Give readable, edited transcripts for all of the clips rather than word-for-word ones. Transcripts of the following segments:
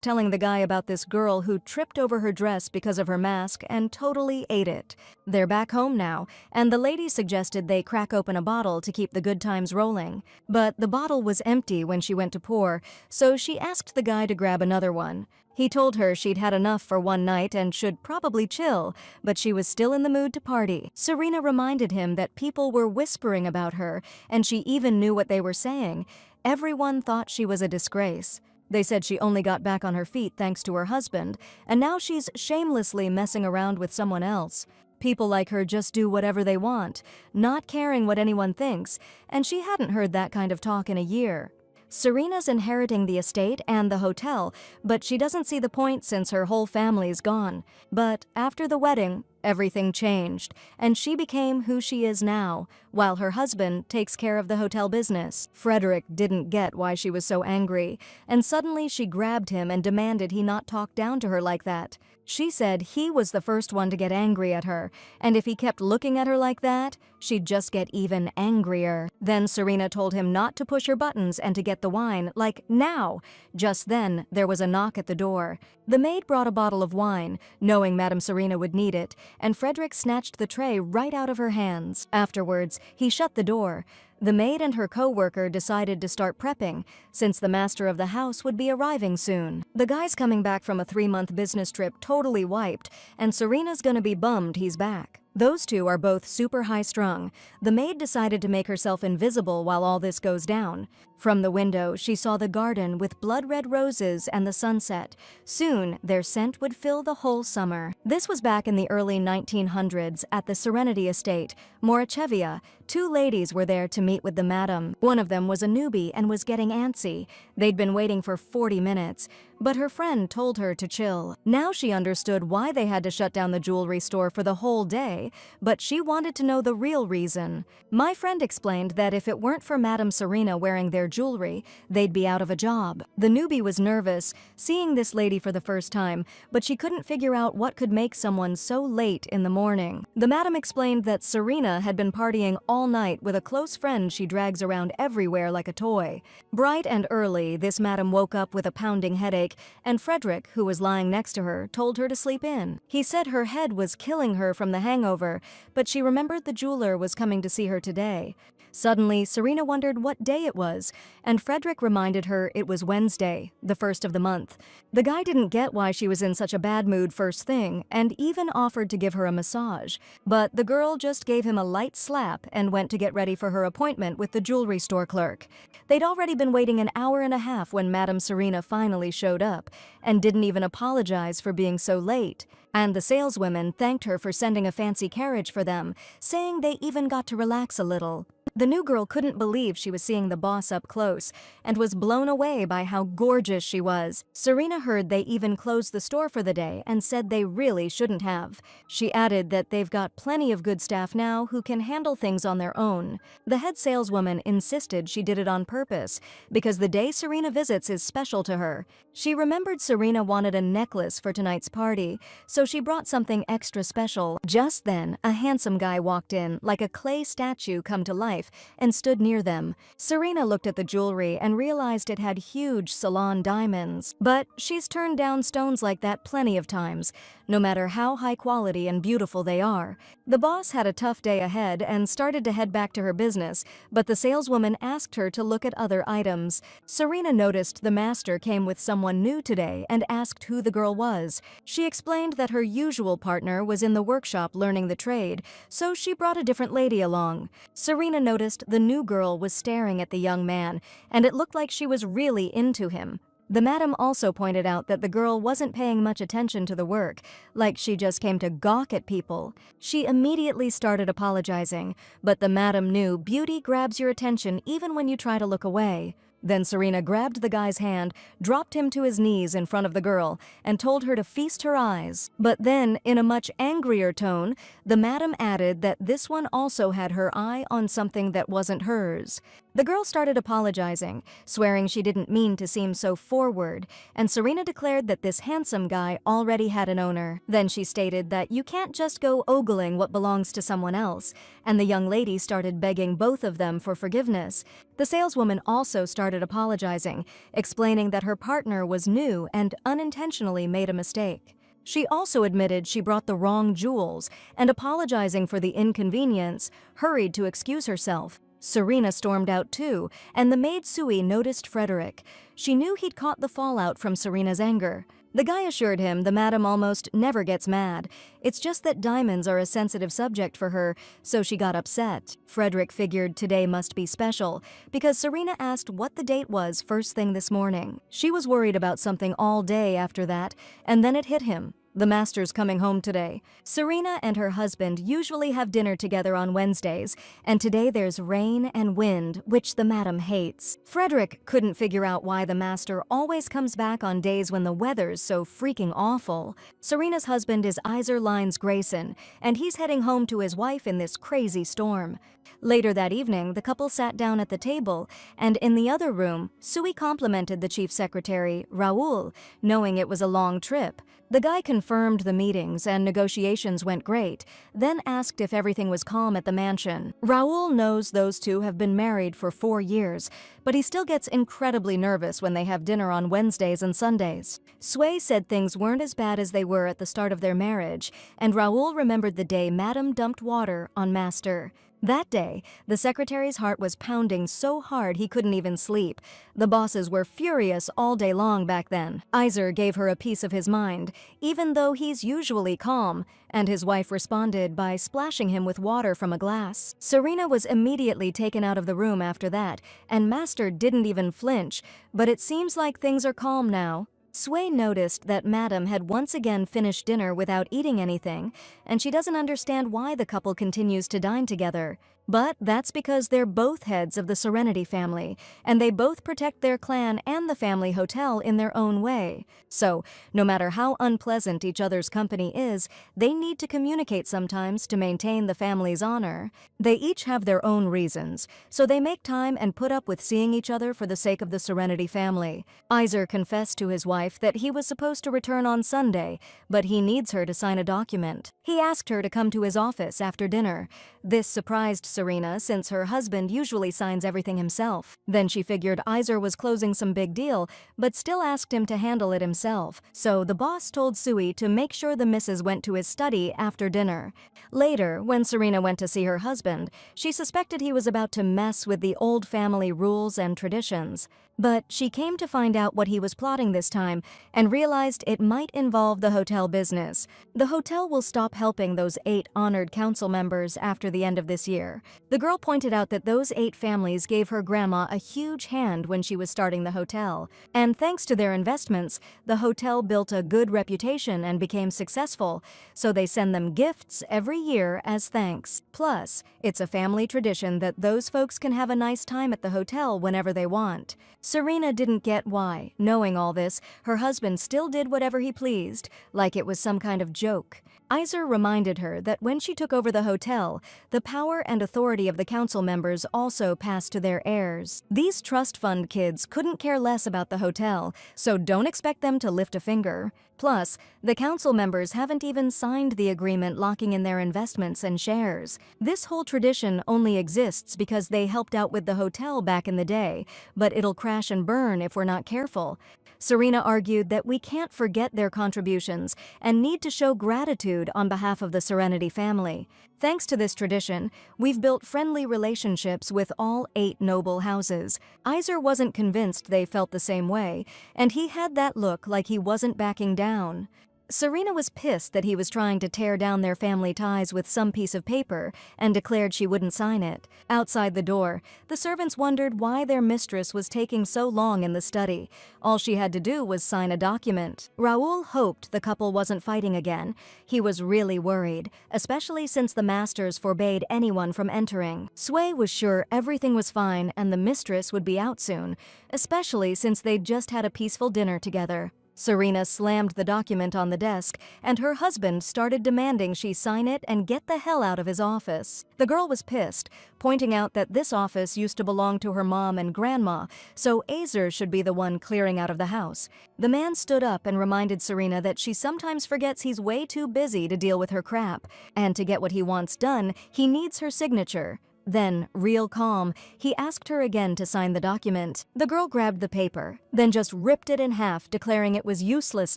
telling the guy about this girl who tripped over her dress because of her mask and totally ate it. They're back home now, and the lady suggested they crack open a bottle to keep the good times rolling. But the bottle was empty when she went to pour, so she asked the guy to grab another one. He told her she'd had enough for one night and should probably chill, but she was still in the mood to party. Serena reminded him that people were whispering about her, and she even knew what they were saying. Everyone thought she was a disgrace. They said she only got back on her feet thanks to her husband, and now she's shamelessly messing around with someone else. People like her just do whatever they want, not caring what anyone thinks, and she hadn't heard that kind of talk in a year. Serena's inheriting the estate and the hotel, but she doesn't see the point since her whole family's gone. But after the wedding, everything changed, and she became who she is now, while her husband takes care of the hotel business. Frederick didn't get why she was so angry, and suddenly she grabbed him and demanded he not talk down to her like that. She said he was the first one to get angry at her, and if he kept looking at her like that, she'd just get even angrier. Then Serena told him not to push her buttons and to get the wine, like now. Just then, there was a knock at the door. The maid brought a bottle of wine, knowing Madame Serena would need it, and Frederick snatched the tray right out of her hands. Afterwards, he shut the door. The maid and her co-worker decided to start prepping, since the master of the house would be arriving soon. The guy's coming back from a 3-month business trip totally wiped, and Serena's gonna be bummed he's back. Those two are both super high-strung. The maid decided to make herself invisible while all this goes down. From the window, she saw the garden with blood-red roses and the sunset. Soon, their scent would fill the whole summer. This was back in the early 1900s at the Serenity Estate, Morachevia. 2 ladies were there to meet with the madam. One of them was a newbie and was getting antsy. They'd been waiting for 40 minutes, but her friend told her to chill. Now she understood why they had to shut down the jewelry store for the whole day, but she wanted to know the real reason. My friend explained that if it weren't for Madame Serena wearing their jewelry, they'd be out of a job. The newbie was nervous, seeing this lady for the first time, but she couldn't figure out what could make someone so late in the morning. The madam explained that Serena had been partying all night with a close friend she drags around everywhere like a toy. Bright and early, this madam woke up with a pounding headache, and Frederick, who was lying next to her, told her to sleep in. He said her head was killing her from the hangover, but she remembered the jeweler was coming to see her today. Suddenly, Serena wondered what day it was, and Frederick reminded her it was Wednesday, the 1st of the month. The guy didn't get why she was in such a bad mood first thing, and even offered to give her a massage. But the girl just gave him a light slap and went to get ready for her appointment with the jewelry store clerk. They'd already been waiting an hour and a half when Madame Serena finally showed up, and didn't even apologize for being so late. And the saleswomen thanked her for sending a fancy carriage for them, saying they even got to relax a little. The new girl couldn't believe she was seeing the boss up close, and was blown away by how gorgeous she was. Serena heard they even closed the store for the day and said they really shouldn't have. She added that they've got plenty of good staff now who can handle things on their own. The head saleswoman insisted she did it on purpose, because the day Serena visits is special to her. She remembered Serena wanted a necklace for tonight's party, so she brought something extra special. Just then, a handsome guy walked in, like a clay statue come to life, and stood near them. Serena looked at the jewelry and realized it had huge salon diamonds. But she's turned down stones like that plenty of times, no matter how high quality and beautiful they are. The boss had a tough day ahead and started to head back to her business, but the saleswoman asked her to look at other items. Serena noticed the master came with someone new today and asked who the girl was. She explained that her usual partner was in the workshop learning the trade, so she brought a different lady along. Serena noticed the new girl was staring at the young man, and it looked like she was really into him. The madam also pointed out that the girl wasn't paying much attention to the work, like she just came to gawk at people. She immediately started apologizing, but the madam knew beauty grabs your attention even when you try to look away. Then Serena grabbed the guy's hand, dropped him to his knees in front of the girl, and told her to feast her eyes. But then, in a much angrier tone, the madam added that this one also had her eye on something that wasn't hers. The girl started apologizing, swearing she didn't mean to seem so forward, and Serena declared that this handsome guy already had an owner. Then she stated that you can't just go ogling what belongs to someone else, and the young lady started begging both of them for forgiveness. The saleswoman also started apologizing, explaining that her partner was new and unintentionally made a mistake. She also admitted she brought the wrong jewels, and apologizing for the inconvenience, hurried to excuse herself. Serena stormed out too, and the maid Sui noticed Frederick. She knew he'd caught the fallout from Serena's anger. The guy assured him the madam almost never gets mad. It's just that diamonds are a sensitive subject for her, so she got upset. Frederick figured today must be special, because Serena asked what the date was first thing this morning. She was worried about something all day after that, and then it hit him. The master's coming home today. Serena and her husband usually have dinner together on Wednesdays, and today there's rain and wind, which the madam hates. Frederick couldn't figure out why the master always comes back on days when the weather's so freaking awful. Serena's husband is Eizer Grayson, and he's heading home to his wife in this crazy storm. Later that evening, the couple sat down at the table, and in the other room, Sui complimented the chief secretary, Raoul, knowing it was a long trip. The guy confirmed the meetings and negotiations went great, then asked if everything was calm at the mansion. Raoul knows those two have been married for 4 years, but he still gets incredibly nervous when they have dinner on Wednesdays and Sundays. Sui said things weren't as bad as they were at the start of their marriage, and Raoul remembered the day Madame dumped water on Master. That day, the secretary's heart was pounding so hard he couldn't even sleep. The bosses were furious all day long back then. Eizer gave her a piece of his mind, even though he's usually calm, and his wife responded by splashing him with water from a glass. Serena was immediately taken out of the room after that, and Master didn't even flinch, but it seems like things are calm now. Sui noticed that Madame had once again finished dinner without eating anything, and she doesn't understand why the couple continues to dine together. But that's because they're both heads of the Serenity family, and they both protect their clan and the family hotel in their own way. So, no matter how unpleasant each other's company is, they need to communicate sometimes to maintain the family's honor. They each have their own reasons, so they make time and put up with seeing each other for the sake of the Serenity family. Eizer confessed to his wife that he was supposed to return on Sunday, but he needs her to sign a document. He asked her to come to his office after dinner. This surprised Serena, since her husband usually signs everything himself. Then she figured Eizer was closing some big deal, but still asked him to handle it himself. So the boss told Sui to make sure the missus went to his study after dinner. Later, when Serena went to see her husband, she suspected he was about to mess with the old family rules and traditions. But she came to find out what he was plotting this time and realized it might involve the hotel business. The hotel will stop helping those 8 honored council members after the end of this year. The girl pointed out that those 8 families gave her grandma a huge hand when she was starting the hotel. And thanks to their investments, the hotel built a good reputation and became successful, so they send them gifts every year as thanks. Plus, it's a family tradition that those folks can have a nice time at the hotel whenever they want. Serena didn't get why, knowing all this, her husband still did whatever he pleased, like it was some kind of joke. Eizer reminded her that when she took over the hotel, the power and authority of the council members also passed to their heirs. These trust fund kids couldn't care less about the hotel, so don't expect them to lift a finger. Plus, the council members haven't even signed the agreement locking in their investments and shares. This whole tradition only exists because they helped out with the hotel back in the day, but it'll crash and burn if we're not careful. Serena argued that we can't forget their contributions and need to show gratitude on behalf of the Serenity family. Thanks to this tradition, we've built friendly relationships with all 8 noble houses. Eizer wasn't convinced they felt the same way, and he had that look like he wasn't backing down. Serena was pissed that he was trying to tear down their family ties with some piece of paper and declared she wouldn't sign it. Outside the door, the servants wondered why their mistress was taking so long in the study. All she had to do was sign a document. Raoul hoped the couple wasn't fighting again. He was really worried, especially since the masters forbade anyone from entering. Sui was sure everything was fine and the mistress would be out soon, especially since they'd just had a peaceful dinner together. Serena slammed the document on the desk, and her husband started demanding she sign it and get the hell out of his office. The girl was pissed, pointing out that this office used to belong to her mom and grandma, so Eizer should be the one clearing out of the house. The man stood up and reminded Serena that she sometimes forgets he's way too busy to deal with her crap, and to get what he wants done, he needs her signature. Then, real calm, he asked her again to sign the document. The girl grabbed the paper, then just ripped it in half, declaring it was useless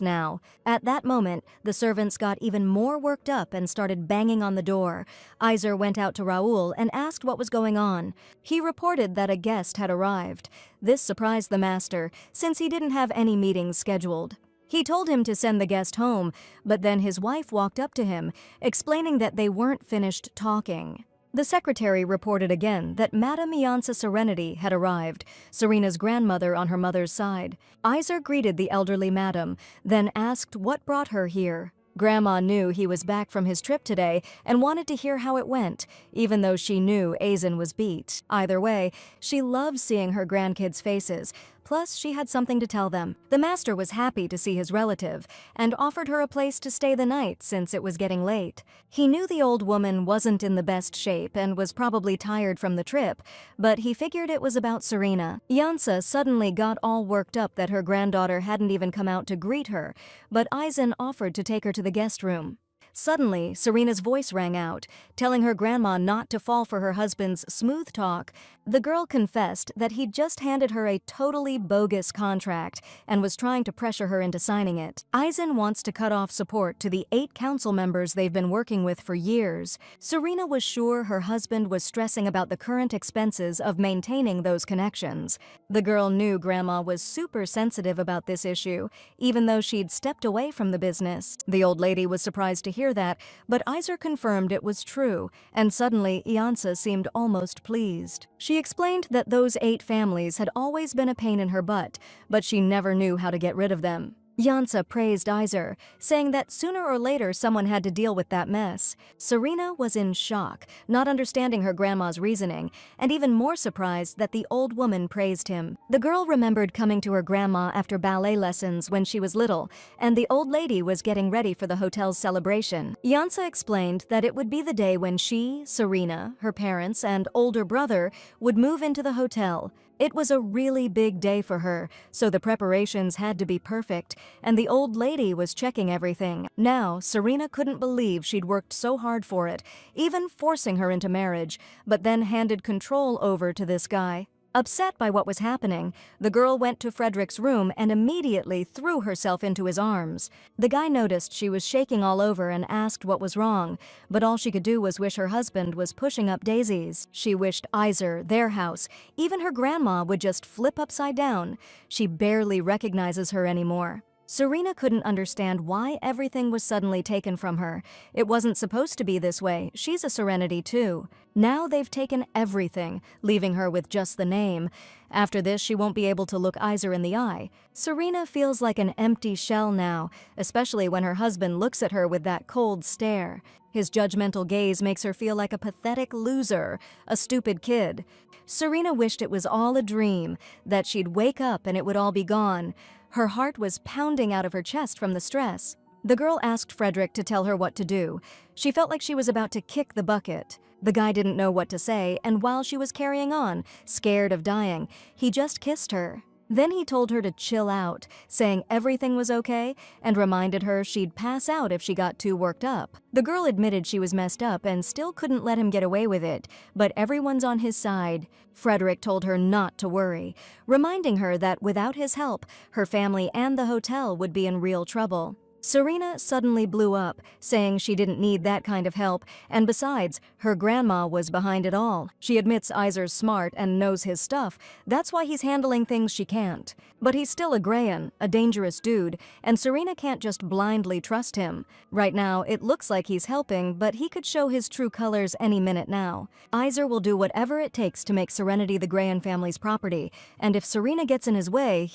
now. At that moment, the servants got even more worked up and started banging on the door. Eizer went out to Raoul and asked what was going on. He reported that a guest had arrived. This surprised the master, since he didn't have any meetings scheduled. He told him to send the guest home, but then his wife walked up to him, explaining that they weren't finished talking. The secretary reported again that Madame Iansa Serenity had arrived, Serena's grandmother on her mother's side. Eizer greeted the elderly madam, then asked what brought her here. Grandma knew he was back from his trip today and wanted to hear how it went, even though she knew Aizen was beat. Either way, she loved seeing her grandkids' faces. Plus, she had something to tell them. The master was happy to see his relative and offered her a place to stay the night since it was getting late. He knew the old woman wasn't in the best shape and was probably tired from the trip, but he figured it was about Serena. Iansa suddenly got all worked up that her granddaughter hadn't even come out to greet her, but Aizen offered to take her to the guest room. Suddenly, Serena's voice rang out, telling her grandma not to fall for her husband's smooth talk. The girl confessed that he'd just handed her a totally bogus contract and was trying to pressure her into signing it. Aizen wants to cut off support to the 8 council members they've been working with for years. Serena was sure her husband was stressing about the current expenses of maintaining those connections. The girl knew Grandma was super sensitive about this issue, even though she'd stepped away from the business. The old lady was surprised to hear that, but Eizer confirmed it was true, and suddenly Iansa seemed almost pleased. She explained that those 8 families had always been a pain in her butt, but she never knew how to get rid of them. Iansa praised Eizer, saying that sooner or later someone had to deal with that mess. Serena was in shock, not understanding her grandma's reasoning, and even more surprised that the old woman praised him. The girl remembered coming to her grandma after ballet lessons when she was little, and the old lady was getting ready for the hotel's celebration. Iansa explained that it would be the day when she, Serena, her parents, and older brother would move into the hotel. It was a really big day for her, so the preparations had to be perfect, and the old lady was checking everything. Now, Serena couldn't believe she'd worked so hard for it, even forcing her into marriage, but then handed control over to this guy. Upset by what was happening, the girl went to Frederick's room and immediately threw herself into his arms. The guy noticed she was shaking all over and asked what was wrong, but all she could do was wish her husband was pushing up daisies. She wished Eizer, their house, even her grandma would just flip upside down. She barely recognizes her anymore. Serena couldn't understand why everything was suddenly taken from her. It wasn't supposed to be this way. She's a Serenity too. Now they've taken everything, leaving her with just the name. After this, she won't be able to look Eizer in the eye. Serena feels like an empty shell now, especially when her husband looks at her with that cold stare. His judgmental gaze makes her feel like a pathetic loser, a stupid kid. Serena wished it was all a dream, that she'd wake up and it would all be gone. Her heart was pounding out of her chest from the stress. The girl asked Frederick to tell her what to do. She felt like she was about to kick the bucket. The guy didn't know what to say, and while she was carrying on, scared of dying, he just kissed her. Then he told her to chill out, saying everything was okay, and reminded her she'd pass out if she got too worked up. The girl admitted she was messed up and still couldn't let him get away with it, but everyone's on his side. Frederick told her not to worry, reminding her that without his help, her family and the hotel would be in real trouble. Serena suddenly blew up, saying she didn't need that kind of help, and besides, her grandma was behind it all. She admits Eizer's smart and knows his stuff, that's why he's handling things she can't. But he's still a Grayan, a dangerous dude, and Serena can't just blindly trust him. Right now, it looks like he's helping, but he could show his true colors any minute now. Eizer will do whatever it takes to make Serenity the Grayan family's property, and if Serena gets in his way,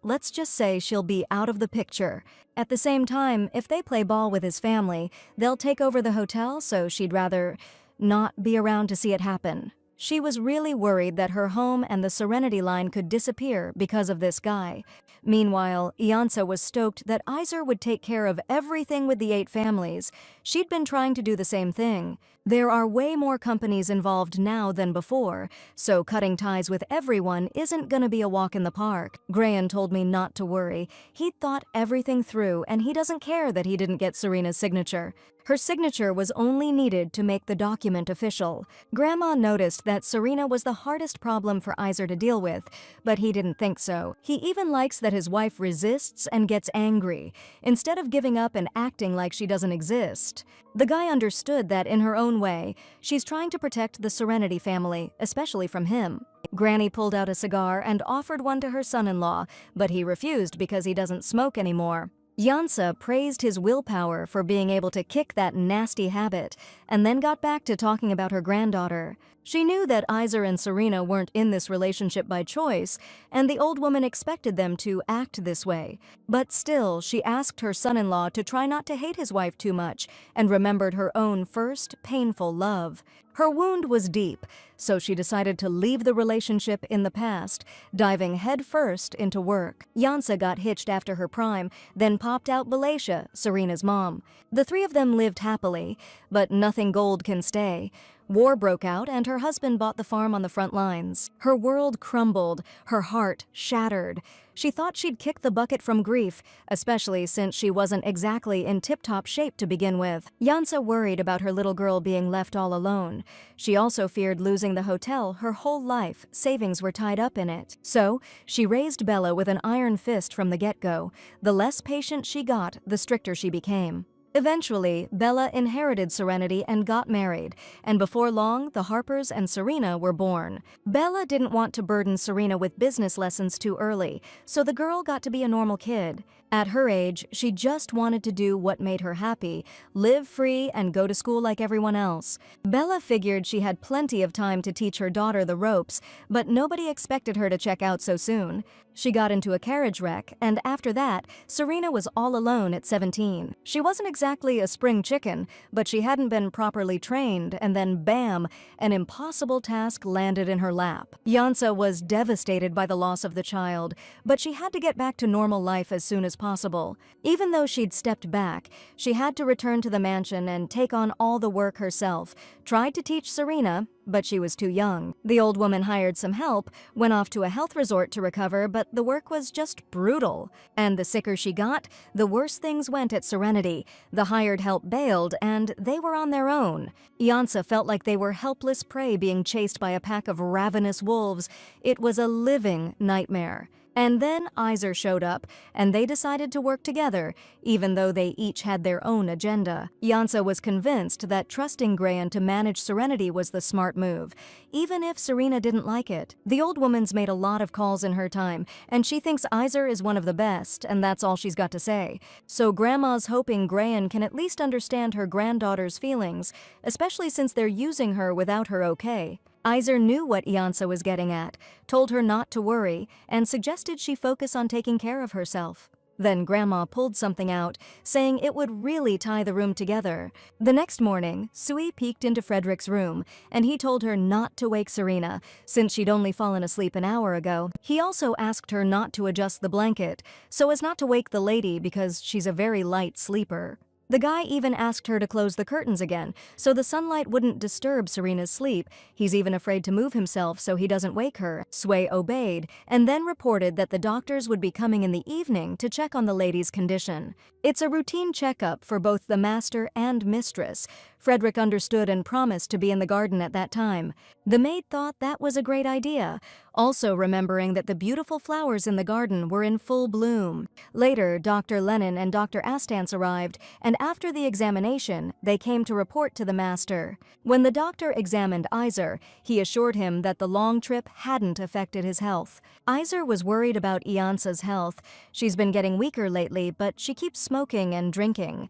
let's just say she'll be out of the picture. At the same time, if they play ball with his family, they'll take over the hotel, so she'd rather not be around to see it happen. She was really worried that her home and the Serenity line could disappear because of this guy. Meanwhile, Iansa was stoked that Eizer would take care of everything with the 8 families. She'd been trying to do the same thing. There are way more companies involved now than before, so cutting ties with everyone isn't gonna be a walk in the park. Grayan told me not to worry. He'd thought everything through, and he doesn't care that he didn't get Serena's signature. Her signature was only needed to make the document official. Grandma noticed that Serena was the hardest problem for Eizer to deal with, but he didn't think so. He even likes that his wife resists and gets angry, instead of giving up and acting like she doesn't exist. The guy understood that in her own way, she's trying to protect the Serenity family, especially from him. Granny pulled out a cigar and offered one to her son-in-law, but he refused because he doesn't smoke anymore. Iansa praised his willpower for being able to kick that nasty habit, and then got back to talking about her granddaughter. She knew that Eizer and Serena weren't in this relationship by choice, and the old woman expected them to act this way. But still, she asked her son-in-law to try not to hate his wife too much, and remembered her own first painful love. Her wound was deep, so she decided to leave the relationship in the past, diving headfirst into work. Iansa got hitched after her prime, then popped out Balaisha, Serena's mom. The 3 of them lived happily, but nothing gold can stay. War broke out and her husband bought the farm on the front lines. Her world crumbled, her heart shattered. She thought she'd kick the bucket from grief, especially since she wasn't exactly in tip-top shape to begin with. Iansa worried about her little girl being left all alone. She also feared losing the hotel her whole life, savings were tied up in it. So, she raised Bella with an iron fist from the get-go. The less patient she got, the stricter she became. Eventually, Bella inherited Serenity and got married, and before long, the Harpers and Serena were born. Bella didn't want to burden Serena with business lessons too early, so the girl got to be a normal kid. At her age, she just wanted to do what made her happy, live free and go to school like everyone else. Bella figured she had plenty of time to teach her daughter the ropes, but nobody expected her to check out so soon. She got into a carriage wreck, and after that, Serena was all alone at 17. She wasn't exactly a spring chicken, but she hadn't been properly trained, and then bam, an impossible task landed in her lap. Iansa was devastated by the loss of the child, but she had to get back to normal life as soon as possible. Even though she'd stepped back, she had to return to the mansion and take on all the work herself, tried to teach Serena, but she was too young. The old woman hired some help, went off to a health resort to recover, but the work was just brutal. And the sicker she got, the worse things went at Serenity. The hired help bailed, and they were on their own. Iansa felt like they were helpless prey being chased by a pack of ravenous wolves. It was a living nightmare. And then Eizer showed up, and they decided to work together, even though they each had their own agenda. Iansa was convinced that trusting Grayan to manage Serenity was the smart move, even if Serena didn't like it. The old woman's made a lot of calls in her time, and she thinks Eizer is one of the best, and that's all she's got to say. So Grandma's hoping Grayan can at least understand her granddaughter's feelings, especially since they're using her without her okay. Eizer knew what Iansa was getting at, told her not to worry, and suggested she focus on taking care of herself. Then Grandma pulled something out, saying it would really tie the room together. The next morning, Sui peeked into Frederick's room, and he told her not to wake Serena, since she'd only fallen asleep an hour ago. He also asked her not to adjust the blanket, so as not to wake the lady because she's a very light sleeper. The guy even asked her to close the curtains again, so the sunlight wouldn't disturb Serena's sleep. He's even afraid to move himself so he doesn't wake her. Sui obeyed, and then reported that the doctors would be coming in the evening to check on the lady's condition. It's a routine checkup for both the master and mistress. Frederick understood and promised to be in the garden at that time. The maid thought that was a great idea, also remembering that the beautiful flowers in the garden were in full bloom. Later, Dr. Lennon and Dr. Astance arrived, and after the examination, they came to report to the master. When the doctor examined Eizer, he assured him that the long trip hadn't affected his health. Eizer was worried about Iansa's health. She's been getting weaker lately, but she keeps smoking and drinking.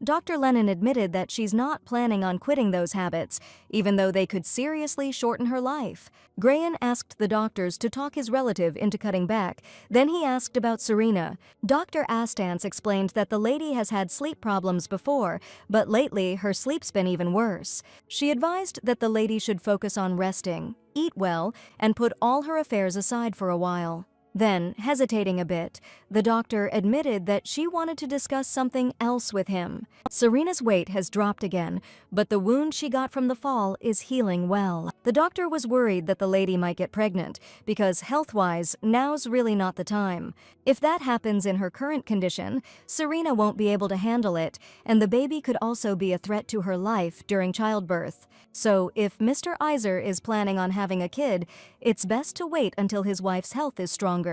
Dr. Lennon admitted that she's not planning on quitting those habits, even though they could seriously shorten her life. Grayan asked the doctor doctors to talk his relative into cutting back. Then he asked about Serena. Dr. Astance explained that the lady has had sleep problems before, but lately her sleep's been even worse. She advised that the lady should focus on resting, eat well, and put all her affairs aside for a while. Then, hesitating a bit, the doctor admitted that she wanted to discuss something else with him. Serena's weight has dropped again, but the wound she got from the fall is healing well. The doctor was worried that the lady might get pregnant, because health-wise, now's really not the time. If that happens in her current condition, Serena won't be able to handle it, and the baby could also be a threat to her life during childbirth. So, if Mr. Eizer is planning on having a kid, it's best to wait until his wife's health is stronger.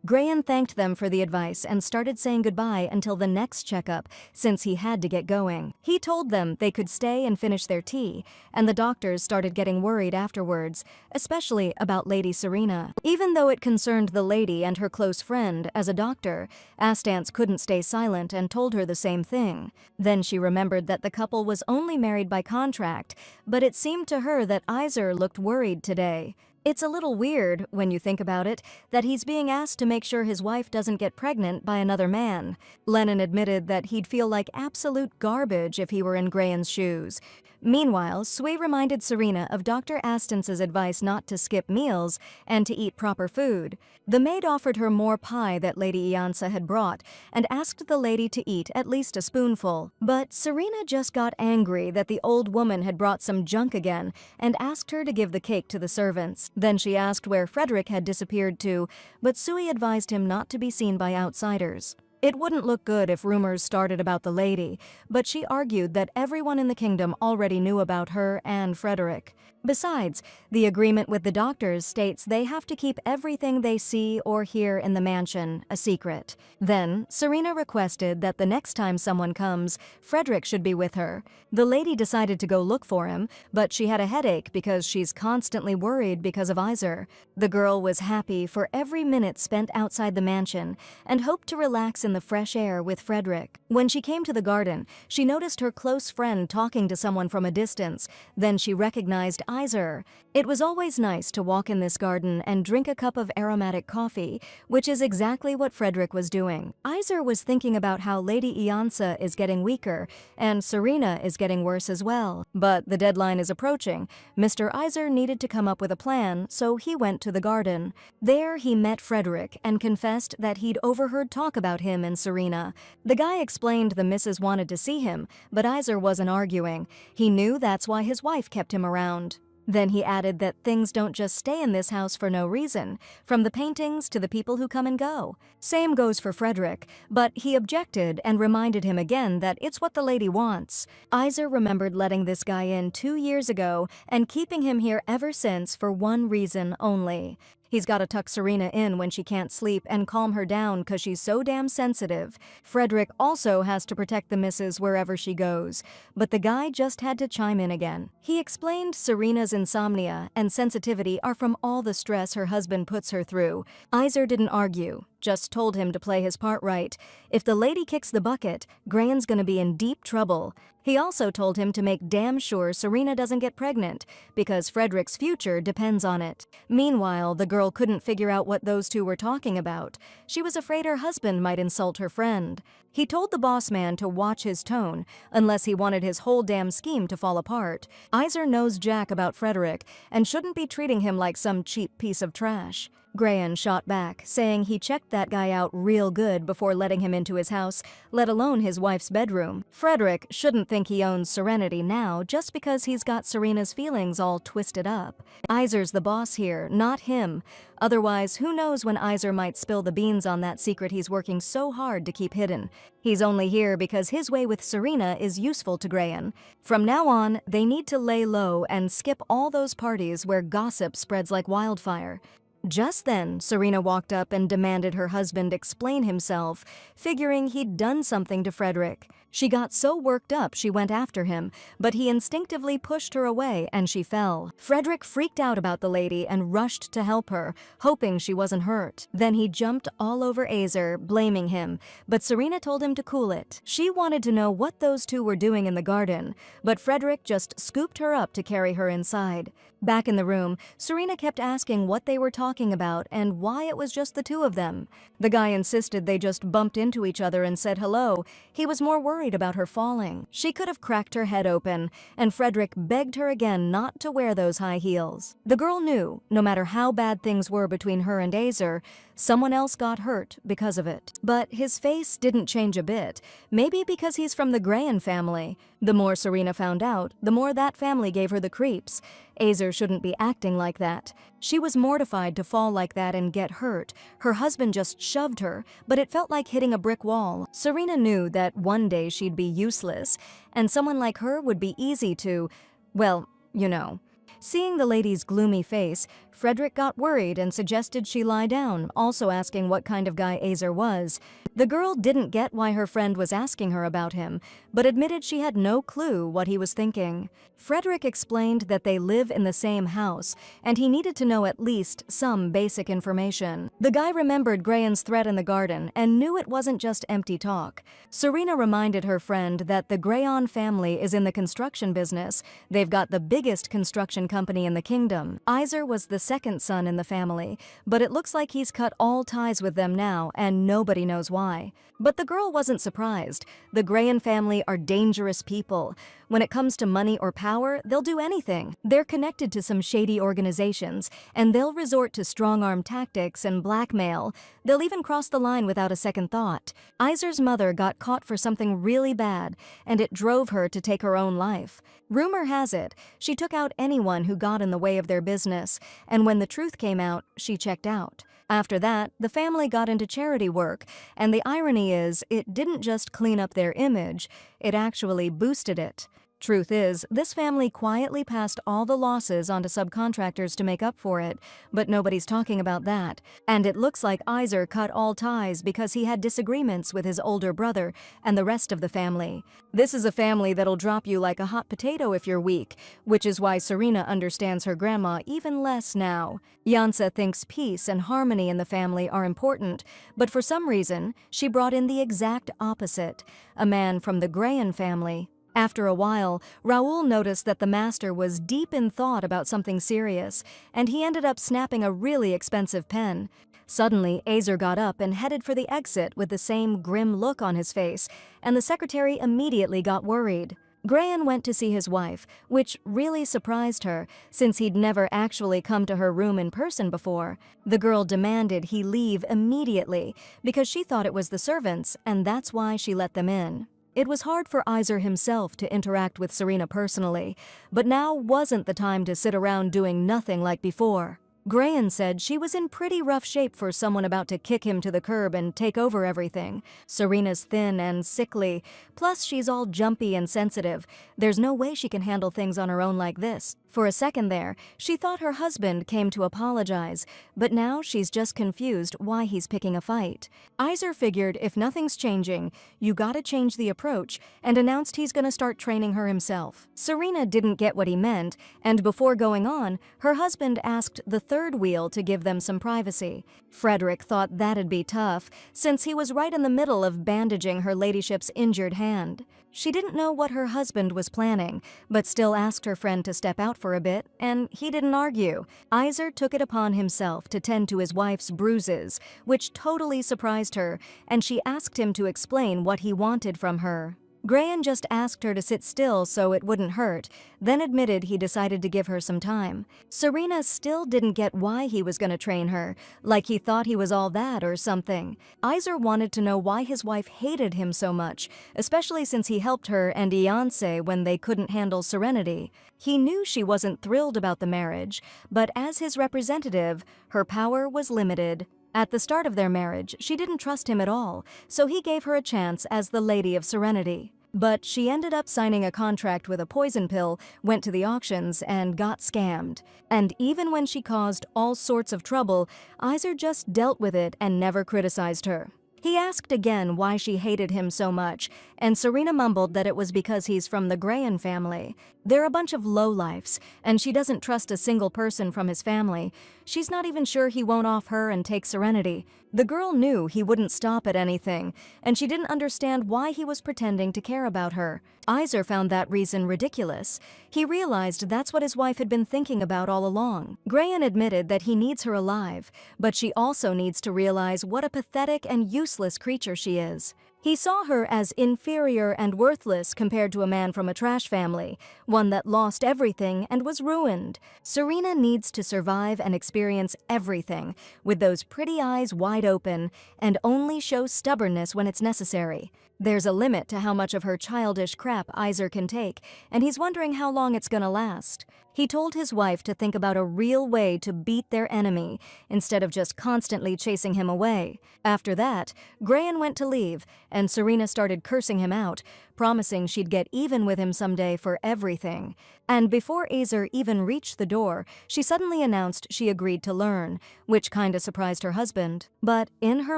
Graham thanked them for the advice and started saying goodbye until the next checkup, since he had to get going. He told them they could stay and finish their tea, and the doctors started getting worried afterwards, especially about Lady Serena. Even though it concerned the lady and her close friend, as a doctor, Astance couldn't stay silent and told her the same thing. Then she remembered that the couple was only married by contract, but it seemed to her that Eizer looked worried today. It's a little weird, when you think about it, that he's being asked to make sure his wife doesn't get pregnant by another man. Lennon admitted that he'd feel like absolute garbage if he were in Graham's shoes. Meanwhile, Sui reminded Serena of Dr. Astance's advice not to skip meals and to eat proper food. The maid offered her more pie that Lady Iansa had brought and asked the lady to eat at least a spoonful. But Serena just got angry that the old woman had brought some junk again and asked her to give the cake to the servants. Then she asked where Frederick had disappeared to, but Sui advised him not to be seen by outsiders. It wouldn't look good if rumors started about the lady, but she argued that everyone in the kingdom already knew about her and Frederick. Besides, the agreement with the doctors states they have to keep everything they see or hear in the mansion a secret. Then, Serena requested that the next time someone comes, Frederick should be with her. The lady decided to go look for him, but she had a headache because she's constantly worried because of Eizer. The girl was happy for every minute spent outside the mansion and hoped to relax in the fresh air with Frederick. When she came to the garden, she noticed her close friend talking to someone from a distance. Then she recognized Eizer. It was always nice to walk in this garden and drink a cup of aromatic coffee, which is exactly what Frederick was doing. Eizer was thinking about how Lady Iansa is getting weaker, and Serena is getting worse as well. But the deadline is approaching. Mr. Eizer needed to come up with a plan, so he went to the garden. There he met Frederick and confessed that he'd overheard talk about him and Serena. The guy explained the missus wanted to see him, but Eizer wasn't arguing. He knew that's why his wife kept him around. Then he added that things don't just stay in this house for no reason, from the paintings to the people who come and go. Same goes for Frederick, but he objected and reminded him again that it's what the lady wants. Eizer remembered letting this guy in 2 years ago and keeping him here ever since for one reason only. He's got to tuck Serena in when she can't sleep and calm her down because she's so damn sensitive. Frederick also has to protect the missus wherever she goes, but the guy just had to chime in again. He explained Serena's insomnia and sensitivity are from all the stress her husband puts her through. Eizer didn't argue, just told him to play his part right. If the lady kicks the bucket, Graham's gonna be in deep trouble. He also told him to make damn sure Serena doesn't get pregnant, because Frederick's future depends on it. Meanwhile, the girl couldn't figure out what those two were talking about. She was afraid her husband might insult her friend. He told the boss man to watch his tone, unless he wanted his whole damn scheme to fall apart. Eizer knows jack about Frederick, and shouldn't be treating him like some cheap piece of trash. Graham shot back, saying he checked that guy out real good before letting him into his house, let alone his wife's bedroom. Frederick shouldn't think he owns Serenity now just because he's got Serena's feelings all twisted up. Eizer's the boss here, not him. Otherwise, who knows when Eizer might spill the beans on that secret he's working so hard to keep hidden. He's only here because his way with Serena is useful to Graham. From now on, they need to lay low and skip all those parties where gossip spreads like wildfire. Just then, Serena walked up and demanded her husband explain himself, figuring he'd done something to Frederick. She got so worked up she went after him, but he instinctively pushed her away and she fell. Frederick freaked out about the lady and rushed to help her, hoping she wasn't hurt. Then he jumped all over Eizer, blaming him, but Serena told him to cool it. She wanted to know what those two were doing in the garden, but Frederick just scooped her up to carry her inside. Back in the room, Serena kept asking what they were talking talking about and why it was just the two of them. The guy insisted they just bumped into each other and said hello. He was more worried about her falling. She could have cracked her head open, and Frederick begged her again not to wear those high heels. The girl knew, no matter how bad things were between her and Eizer, someone else got hurt because of it. But his face didn't change a bit, maybe because he's from the Grayan family. The more Serena found out, the more that family gave her the creeps. Eizer shouldn't be acting like that. She was mortified to fall like that and get hurt. Her husband just shoved her, but it felt like hitting a brick wall. Serena knew that one day she'd be useless, and someone like her would be easy to, well, you know. Seeing the lady's gloomy face, Frederick got worried and suggested she lie down, also asking what kind of guy Eizer was. The girl didn't get why her friend was asking her about him, but admitted she had no clue what he was thinking. Frederick explained that they live in the same house, and he needed to know at least some basic information. The guy remembered Grayan's threat in the garden and knew it wasn't just empty talk. Serena reminded her friend that the Grayan family is in the construction business. They've got the biggest construction company in the kingdom. Eizer was the second son in the family, but it looks like he's cut all ties with them now, and nobody knows why. But the girl wasn't surprised. The Grayan family are dangerous people. When it comes to money or power, they'll do anything. They're connected to some shady organizations, and they'll resort to strong-arm tactics and blackmail. They'll even cross the line without a second thought. Eizer's mother got caught for something really bad, and it drove her to take her own life. Rumor has it, she took out anyone who got in the way of their business, and when the truth came out, she checked out. After that, the family got into charity work, and the irony is, it didn't just clean up their image, it actually boosted it. Truth is, this family quietly passed all the losses onto subcontractors to make up for it, but nobody's talking about that. And it looks like Eizer cut all ties because he had disagreements with his older brother and the rest of the family. This is a family that'll drop you like a hot potato if you're weak, which is why Serena understands her grandma even less now. Yansa thinks peace and harmony in the family are important, but for some reason, she brought in the exact opposite, a man from the Grayan family. After a while, Raoul noticed that the master was deep in thought about something serious, and he ended up snapping a really expensive pen. Suddenly, Eizer got up and headed for the exit with the same grim look on his face, and the secretary immediately got worried. Grayan went to see his wife, which really surprised her, since he'd never actually come to her room in person before. The girl demanded he leave immediately, because she thought it was the servants, and that's why she let them in. It was hard for Eizer himself to interact with Serena personally, but now wasn't the time to sit around doing nothing like before. Grayan said she was in pretty rough shape for someone about to kick him to the curb and take over everything. Serena's thin and sickly, plus she's all jumpy and sensitive. There's no way she can handle things on her own like this. For a second there, she thought her husband came to apologize, but now she's just confused why he's picking a fight. Eizer figured if nothing's changing, you gotta change the approach, and announced he's gonna start training her himself. Serena didn't get what he meant, and before going on, her husband asked the third wheel to give them some privacy. Frederick thought that'd be tough, since he was right in the middle of bandaging her ladyship's injured hand. She didn't know what her husband was planning, but still asked her friend to step out for a bit, and he didn't argue. Eizer took it upon himself to tend to his wife's bruises, which totally surprised her, and she asked him to explain what he wanted from her. Grayan just asked her to sit still so it wouldn't hurt, then admitted he decided to give her some time. Serena still didn't get why he was going to train her, like he thought he was all that or something. Eizer wanted to know why his wife hated him so much, especially since he helped her and Ianse when they couldn't handle Serenity. He knew she wasn't thrilled about the marriage, but as his representative, her power was limited. At the start of their marriage, she didn't trust him at all, so he gave her a chance as the Lady of Serenity. But she ended up signing a contract with a poison pill, went to the auctions, and got scammed. And even when she caused all sorts of trouble, Eizer just dealt with it and never criticized her. He asked again why she hated him so much, and Serena mumbled that it was because he's from the Grayan family. They're a bunch of lowlifes, and she doesn't trust a single person from his family. She's not even sure he won't off her and take Serenity. The girl knew he wouldn't stop at anything, and she didn't understand why he was pretending to care about her. Eizer found that reason ridiculous. He realized that's what his wife had been thinking about all along. Grayan admitted that he needs her alive, but she also needs to realize what a pathetic and useless creature she is. He saw her as inferior and worthless compared to a man from a trash family, one that lost everything and was ruined. Serena needs to survive and experience everything, with those pretty eyes wide open, and only show stubbornness when it's necessary. There's a limit to how much of her childish crap Eizer can take, and he's wondering how long it's gonna last. He told his wife to think about a real way to beat their enemy, instead of just constantly chasing him away. After that, Grayan went to leave, and Serena started cursing him out, promising she'd get even with him someday for everything. And before Eizer even reached the door, she suddenly announced she agreed to learn, which kinda surprised her husband. But in her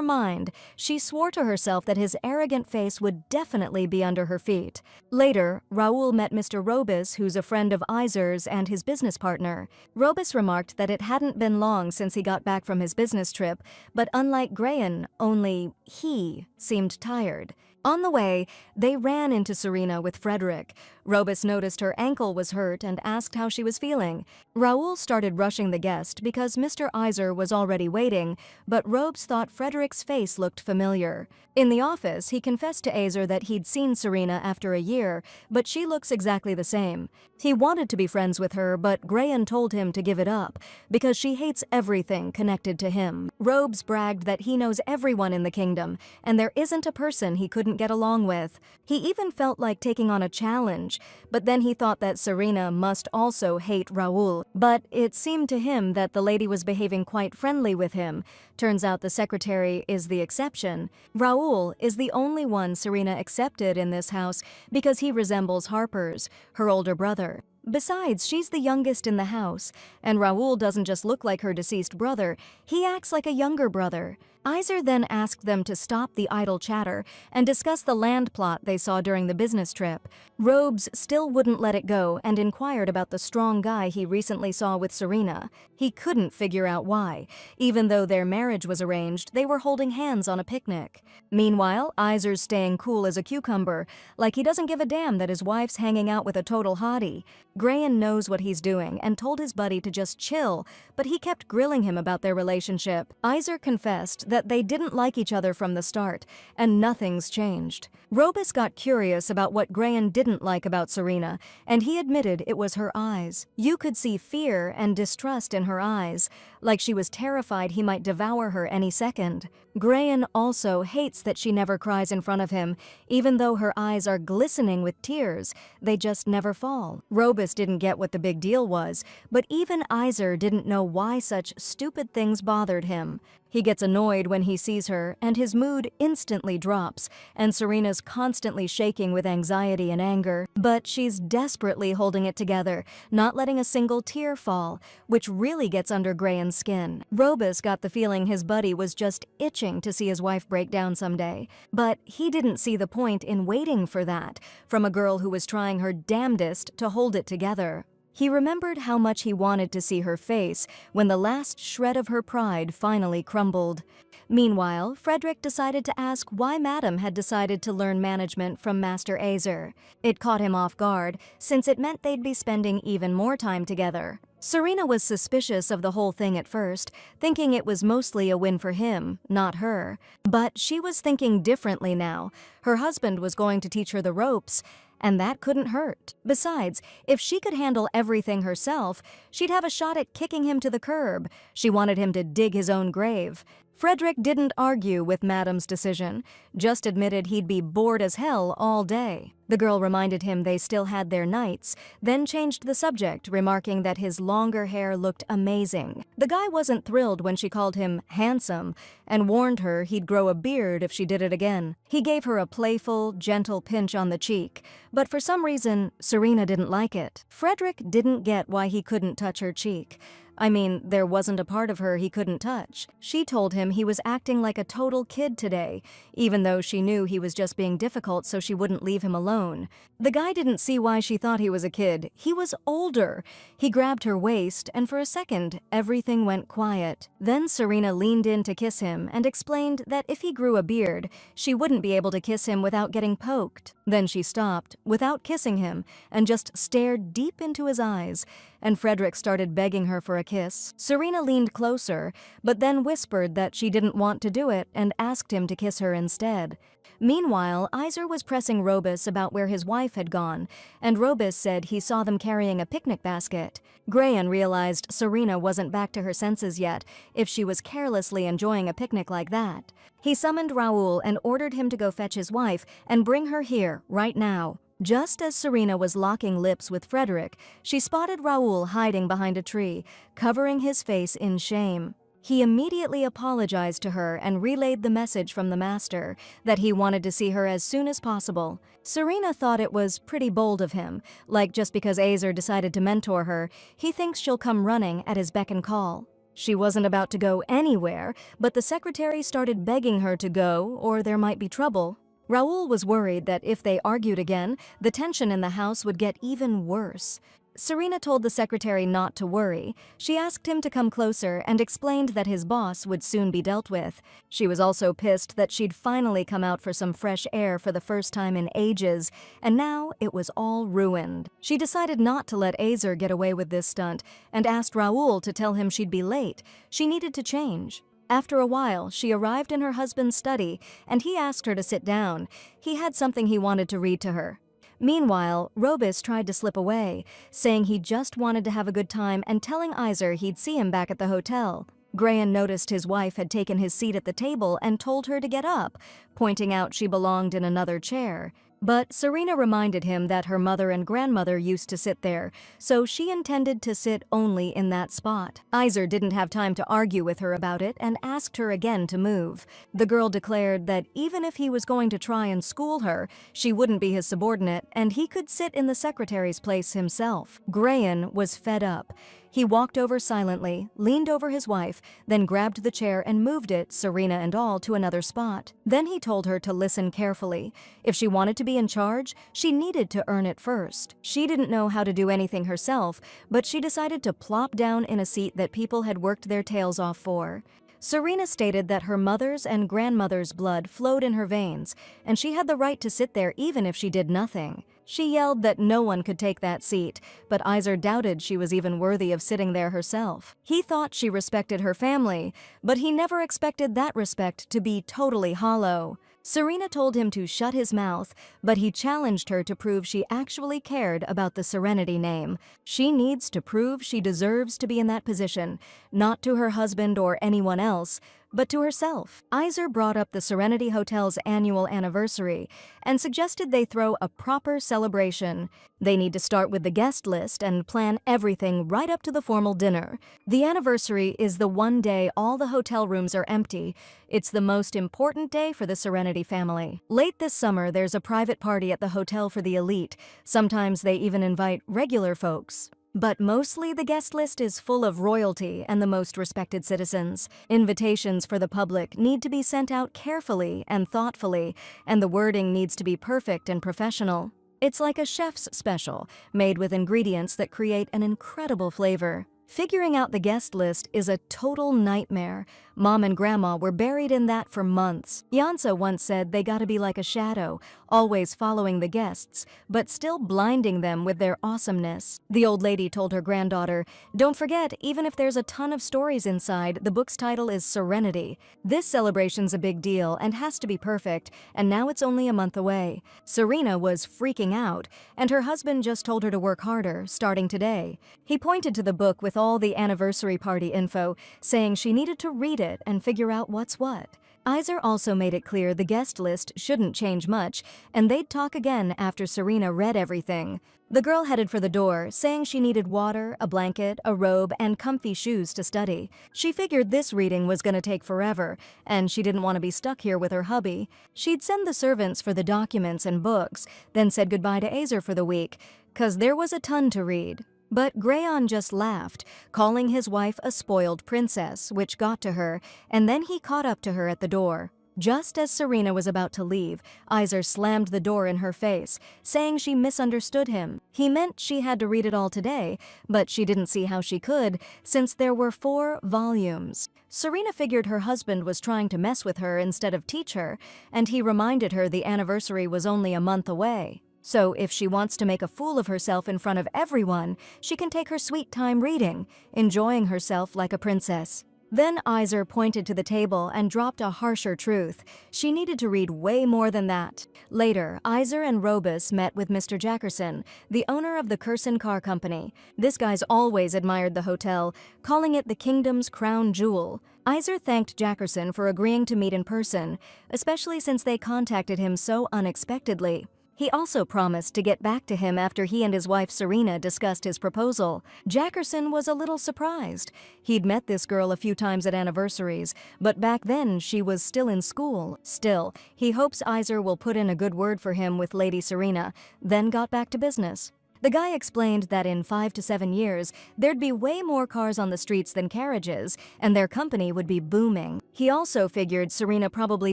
mind, she swore to herself that his arrogant face would definitely be under her feet. Later, Raoul met Mr. Robus, who's a friend of Eizer's and his business partner. Robus remarked that it hadn't been long since he got back from his business trip, but unlike Grayan, only he seemed tired. On the way, they ran into Serena with Frederick. Robus noticed her ankle was hurt and asked how she was feeling. Raoul started rushing the guest because Mr. Eizer was already waiting, but Robes thought Frederick's face looked familiar. In the office, he confessed to Eizer that he'd seen Serena after a year, but she looks exactly the same. He wanted to be friends with her, but Grayan told him to give it up, because she hates everything connected to him. Robes bragged that he knows everyone in the kingdom, and there isn't a person he couldn't get along with. He even felt like taking on a challenge, but then he thought that Serena must also hate Raoul. But it seemed to him that the lady was behaving quite friendly with him. Turns out the secretary is the exception. Raoul is the only one Serena accepted in this house because he resembles Harper's, her older brother. Besides, she's the youngest in the house, and Raoul doesn't just look like her deceased brother, he acts like a younger brother. Eizer then asked them to stop the idle chatter and discuss the land plot they saw during the business trip. Robes still wouldn't let it go and inquired about the strong guy he recently saw with Serena. He couldn't figure out why. Even though their marriage was arranged, they were holding hands on a picnic. Meanwhile, Eizer's staying cool as a cucumber, like he doesn't give a damn that his wife's hanging out with a total hottie. Grayan knows what he's doing and told his buddy to just chill, but he kept grilling him about their relationship. Eizer confessed that they didn't like each other from the start, and nothing's changed. Robus got curious about what Grayan didn't like about Serena, and he admitted it was her eyes. You could see fear and distrust in her eyes, like she was terrified he might devour her any second. Grayan also hates that she never cries in front of him, even though her eyes are glistening with tears. They just never fall. Robus didn't get what the big deal was, but even Eizer didn't know why such stupid things bothered him. He gets annoyed when he sees her, and his mood instantly drops, and Serena's constantly shaking with anxiety and anger. But she's desperately holding it together, not letting a single tear fall, which really gets under Grayan's skin. Robus got the feeling his buddy was just itching to see his wife break down someday. But he didn't see the point in waiting for that, from a girl who was trying her damnedest to hold it together. He remembered how much he wanted to see her face when the last shred of her pride finally crumbled. Meanwhile, Frederick decided to ask why Madame had decided to learn management from Master Eizer. It caught him off guard, since it meant they'd be spending even more time together. Serena was suspicious of the whole thing at first, thinking it was mostly a win for him, not her. But she was thinking differently now. Her husband was going to teach her the ropes, and that couldn't hurt. Besides, if she could handle everything herself, she'd have a shot at kicking him to the curb. She wanted him to dig his own grave. Frederick didn't argue with Madame's decision, just admitted he'd be bored as hell all day. The girl reminded him they still had their nights, then changed the subject, remarking that his longer hair looked amazing. The guy wasn't thrilled when she called him handsome, and warned her he'd grow a beard if she did it again. He gave her a playful, gentle pinch on the cheek, but for some reason, Serena didn't like it. Frederick didn't get why he couldn't touch her cheek. I mean, there wasn't a part of her he couldn't touch. She told him he was acting like a total kid today, even though she knew he was just being difficult so she wouldn't leave him alone. The guy didn't see why she thought he was a kid. He was older. He grabbed her waist, and for a second, everything went quiet. Then Serena leaned in to kiss him and explained that if he grew a beard, she wouldn't be able to kiss him without getting poked. Then she stopped, without kissing him, and just stared deep into his eyes, and Frederick started begging her for a kiss. Serena leaned closer, but then whispered that she didn't want to do it and asked him to kiss her instead. Meanwhile, Eizer was pressing Robus about where his wife had gone, and Robus said he saw them carrying a picnic basket. Graham realized Serena wasn't back to her senses yet if she was carelessly enjoying a picnic like that. He summoned Raoul and ordered him to go fetch his wife and bring her here, right now. Just as Serena was locking lips with Frederick, she spotted Raoul hiding behind a tree, covering his face in shame. He immediately apologized to her and relayed the message from the master that he wanted to see her as soon as possible. Serena thought it was pretty bold of him, like just because Eizer decided to mentor her, he thinks she'll come running at his beck and call. She wasn't about to go anywhere, but the secretary started begging her to go, or there might be trouble. Raoul was worried that if they argued again, the tension in the house would get even worse. Serena told the secretary not to worry. She asked him to come closer and explained that his boss would soon be dealt with. She was also pissed that she'd finally come out for some fresh air for the first time in ages, and now it was all ruined. She decided not to let Eizer get away with this stunt and asked Raoul to tell him she'd be late. She needed to change. After a while, she arrived in her husband's study, and he asked her to sit down. He had something he wanted to read to her. Meanwhile, Robus tried to slip away, saying he just wanted to have a good time and telling Eizer he'd see him back at the hotel. Graham noticed his wife had taken his seat at the table and told her to get up, pointing out she belonged in another chair. But Serena reminded him that her mother and grandmother used to sit there, so she intended to sit only in that spot. Eizer didn't have time to argue with her about it and asked her again to move. The girl declared that even if he was going to try and school her, she wouldn't be his subordinate and he could sit in the secretary's place himself. Graham was fed up. He walked over silently, leaned over his wife, then grabbed the chair and moved it, Serena and all, to another spot. Then he told her to listen carefully. If she wanted to be in charge, she needed to earn it first. She didn't know how to do anything herself, but she decided to plop down in a seat that people had worked their tails off for. Serena stated that her mother's and grandmother's blood flowed in her veins, and she had the right to sit there even if she did nothing. She yelled that no one could take that seat, but Eizer doubted she was even worthy of sitting there herself. He thought she respected her family, but he never expected that respect to be totally hollow. Serena told him to shut his mouth, but he challenged her to prove she actually cared about the Serenity name. She needs to prove she deserves to be in that position, not to her husband or anyone else, but to herself. Eizer brought up the Serenity Hotel's annual anniversary and suggested they throw a proper celebration. They need to start with the guest list and plan everything right up to the formal dinner. The anniversary is the one day all the hotel rooms are empty. It's the most important day for the Serenity family. Late this summer, there's a private party at the hotel for the elite. Sometimes they even invite regular folks. But mostly the guest list is full of royalty and the most respected citizens. Invitations for the public need to be sent out carefully and thoughtfully, and the wording needs to be perfect and professional. It's like a chef's special, made with ingredients that create an incredible flavor. Figuring out the guest list is a total nightmare. Mom and Grandma were buried in that for months. Yansa once said they gotta be like a shadow, always following the guests, but still blinding them with their awesomeness. The old lady told her granddaughter, "Don't forget, even if there's a ton of stories inside, the book's title is Serenity. This celebration's a big deal and has to be perfect, and now it's only a month away." Serena was freaking out, and her husband just told her to work harder, starting today. He pointed to the book with all the anniversary party info, saying she needed to read it and figure out what's what. Eizer also made it clear the guest list shouldn't change much, and they'd talk again after Serena read everything. The girl headed for the door, saying she needed water, a blanket, a robe, and comfy shoes to study. She figured this reading was going to take forever, and she didn't want to be stuck here with her hubby. She'd send the servants for the documents and books, then said goodbye to Eizer for the week, 'cause there was a ton to read. But Grayon just laughed, calling his wife a spoiled princess, which got to her, and then he caught up to her at the door. Just as Serena was about to leave, Eizer slammed the door in her face, saying she misunderstood him. He meant she had to read it all today, but she didn't see how she could, since there were 4 volumes. Serena figured her husband was trying to mess with her instead of teach her, and he reminded her the anniversary was only a month away. So if she wants to make a fool of herself in front of everyone, she can take her sweet time reading, enjoying herself like a princess. Then Eizer pointed to the table and dropped a harsher truth. She needed to read way more than that. Later, Eizer and Robus met with Mr. Jackerson, the owner of the Curson Car Company. This guy's always admired the hotel, calling it the kingdom's crown jewel. Eizer thanked Jackerson for agreeing to meet in person, especially since they contacted him so unexpectedly. He also promised to get back to him after he and his wife Serena discussed his proposal. Jackerson was a little surprised. He'd met this girl a few times at anniversaries, but back then she was still in school. Still, he hopes Eizer will put in a good word for him with Lady Serena, then got back to business. The guy explained that in 5 to 7 years, there'd be way more cars on the streets than carriages, and their company would be booming. He also figured Serena probably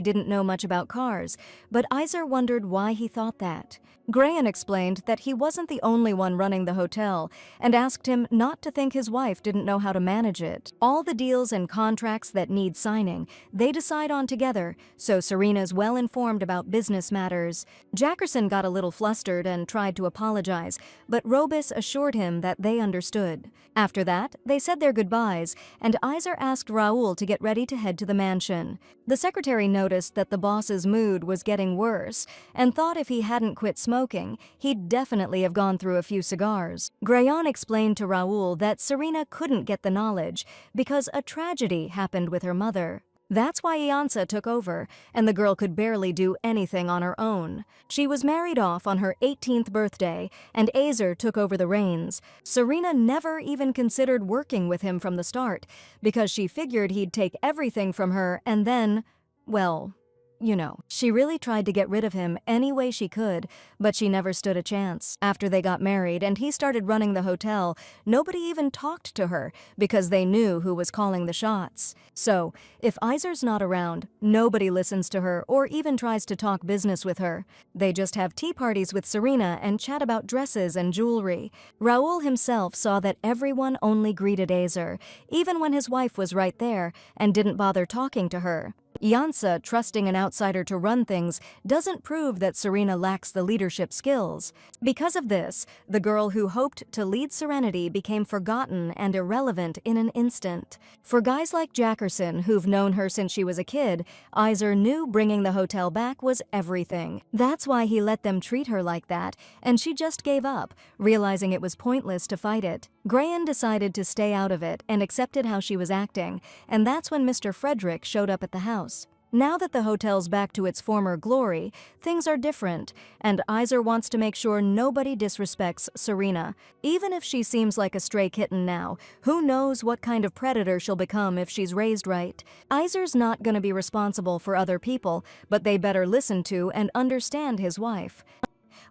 didn't know much about cars, but Eizer wondered why he thought that. Grayon explained that he wasn't the only one running the hotel, and asked him not to think his wife didn't know how to manage it. All the deals and contracts that need signing, they decide on together, so Serena's well informed about business matters. Jackerson got a little flustered and tried to apologize, but Robus assured him that they understood. After that, they said their goodbyes, and Eizer asked Raoul to get ready to head to the mansion. The secretary noticed that the boss's mood was getting worse, and thought if he hadn't quit smoking, he'd definitely have gone through a few cigars. Grayon explained to Raoul that Serena couldn't get the knowledge because a tragedy happened with her mother. That's why Iansa took over, and the girl could barely do anything on her own. She was married off on her 18th birthday, and Eizer took over the reins. Serena never even considered working with him from the start, because she figured he'd take everything from her and then, well, you know. She really tried to get rid of him any way she could, but she never stood a chance. After they got married and he started running the hotel, nobody even talked to her because they knew who was calling the shots. So, if Eizer's not around, nobody listens to her or even tries to talk business with her. They just have tea parties with Serena and chat about dresses and jewelry. Raoul himself saw that everyone only greeted Eizer, even when his wife was right there, and didn't bother talking to her. Iansa trusting an outsider to run things doesn't prove that Serena lacks the leadership skills. Because of this, the girl who hoped to lead Serenity became forgotten and irrelevant in an instant. For guys like Jackerson, who've known her since she was a kid, Eizer knew bringing the hotel back was everything. That's why he let them treat her like that, and she just gave up, realizing it was pointless to fight it. Grayon decided to stay out of it and accepted how she was acting, and that's when Mr. Frederick showed up at the house. Now that the hotel's back to its former glory, things are different, and Eizer wants to make sure nobody disrespects Serena. Even if she seems like a stray kitten now, who knows what kind of predator she'll become if she's raised right. Eizer's not going to be responsible for other people, but they better listen to and understand his wife.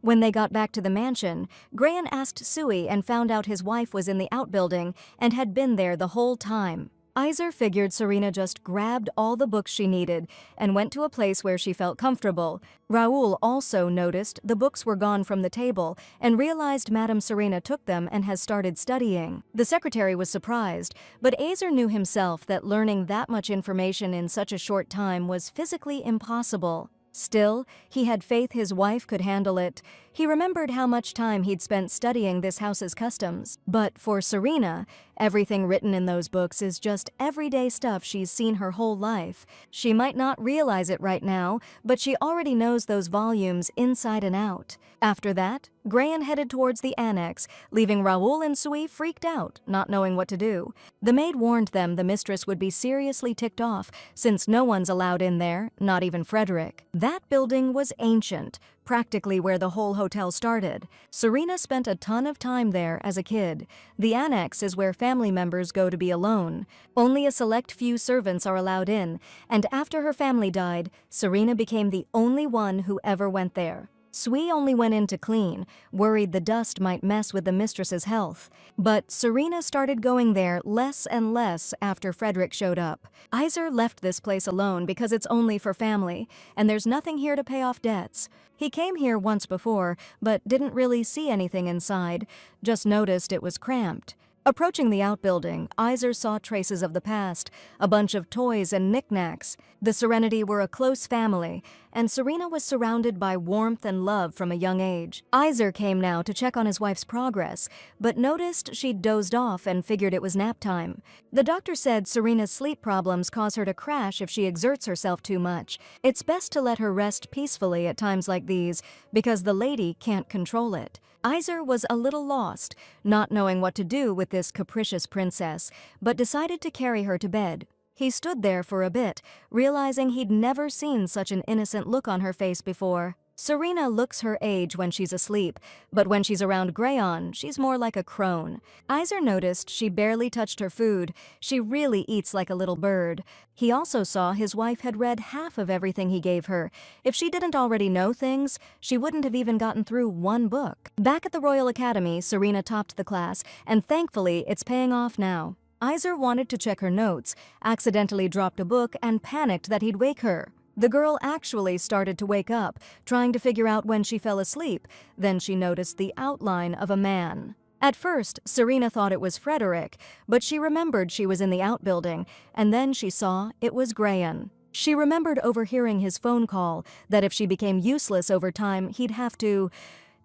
When they got back to the mansion, Grayon asked Sui and found out his wife was in the outbuilding and had been there the whole time. Eizer figured Serena just grabbed all the books she needed and went to a place where she felt comfortable. Raoul also noticed the books were gone from the table and realized Madame Serena took them and has started studying. The secretary was surprised, but Eizer knew himself that learning that much information in such a short time was physically impossible. Still, he had faith his wife could handle it. He remembered how much time he'd spent studying this house's customs. But for Serena, everything written in those books is just everyday stuff she's seen her whole life. She might not realize it right now, but she already knows those volumes inside and out. After that, Grayon headed towards the annex, leaving Raoul and Sui freaked out, not knowing what to do. The maid warned them the mistress would be seriously ticked off, since no one's allowed in there, not even Frederick. That building was ancient, practically where the whole hotel started. Serena spent a ton of time there as a kid. The annex is where family members go to be alone. Only a select few servants are allowed in, and after her family died, Serena became the only one who ever went there. Sui only went in to clean, worried the dust might mess with the mistress's health. But Serena started going there less and less after Frederick showed up. Eizer left this place alone because it's only for family, and there's nothing here to pay off debts. He came here once before, but didn't really see anything inside, just noticed it was cramped. Approaching the outbuilding, Eizer saw traces of the past, a bunch of toys and knickknacks. The Serenity were a close family, and Serena was surrounded by warmth and love from a young age. Eizer came now to check on his wife's progress, but noticed she'd dozed off and figured it was nap time. The doctor said Serena's sleep problems cause her to crash if she exerts herself too much. It's best to let her rest peacefully at times like these, because the lady can't control it. Eizer was a little lost, not knowing what to do with this capricious princess, but decided to carry her to bed. He stood there for a bit, realizing he'd never seen such an innocent look on her face before. Serena looks her age when she's asleep, but when she's around Grayon, she's more like a crone. Eizer noticed she barely touched her food. She really eats like a little bird. He also saw his wife had read half of everything he gave her. If she didn't already know things, she wouldn't have even gotten through one book. Back at the Royal Academy, Serena topped the class, and thankfully it's paying off now. Eizer wanted to check her notes, accidentally dropped a book, and panicked that he'd wake her. The girl actually started to wake up, trying to figure out when she fell asleep. Then she noticed the outline of a man. At first, Serena thought it was Frederick, but she remembered she was in the outbuilding, and then she saw it was Grayon. She remembered overhearing his phone call, that if she became useless over time, he'd have to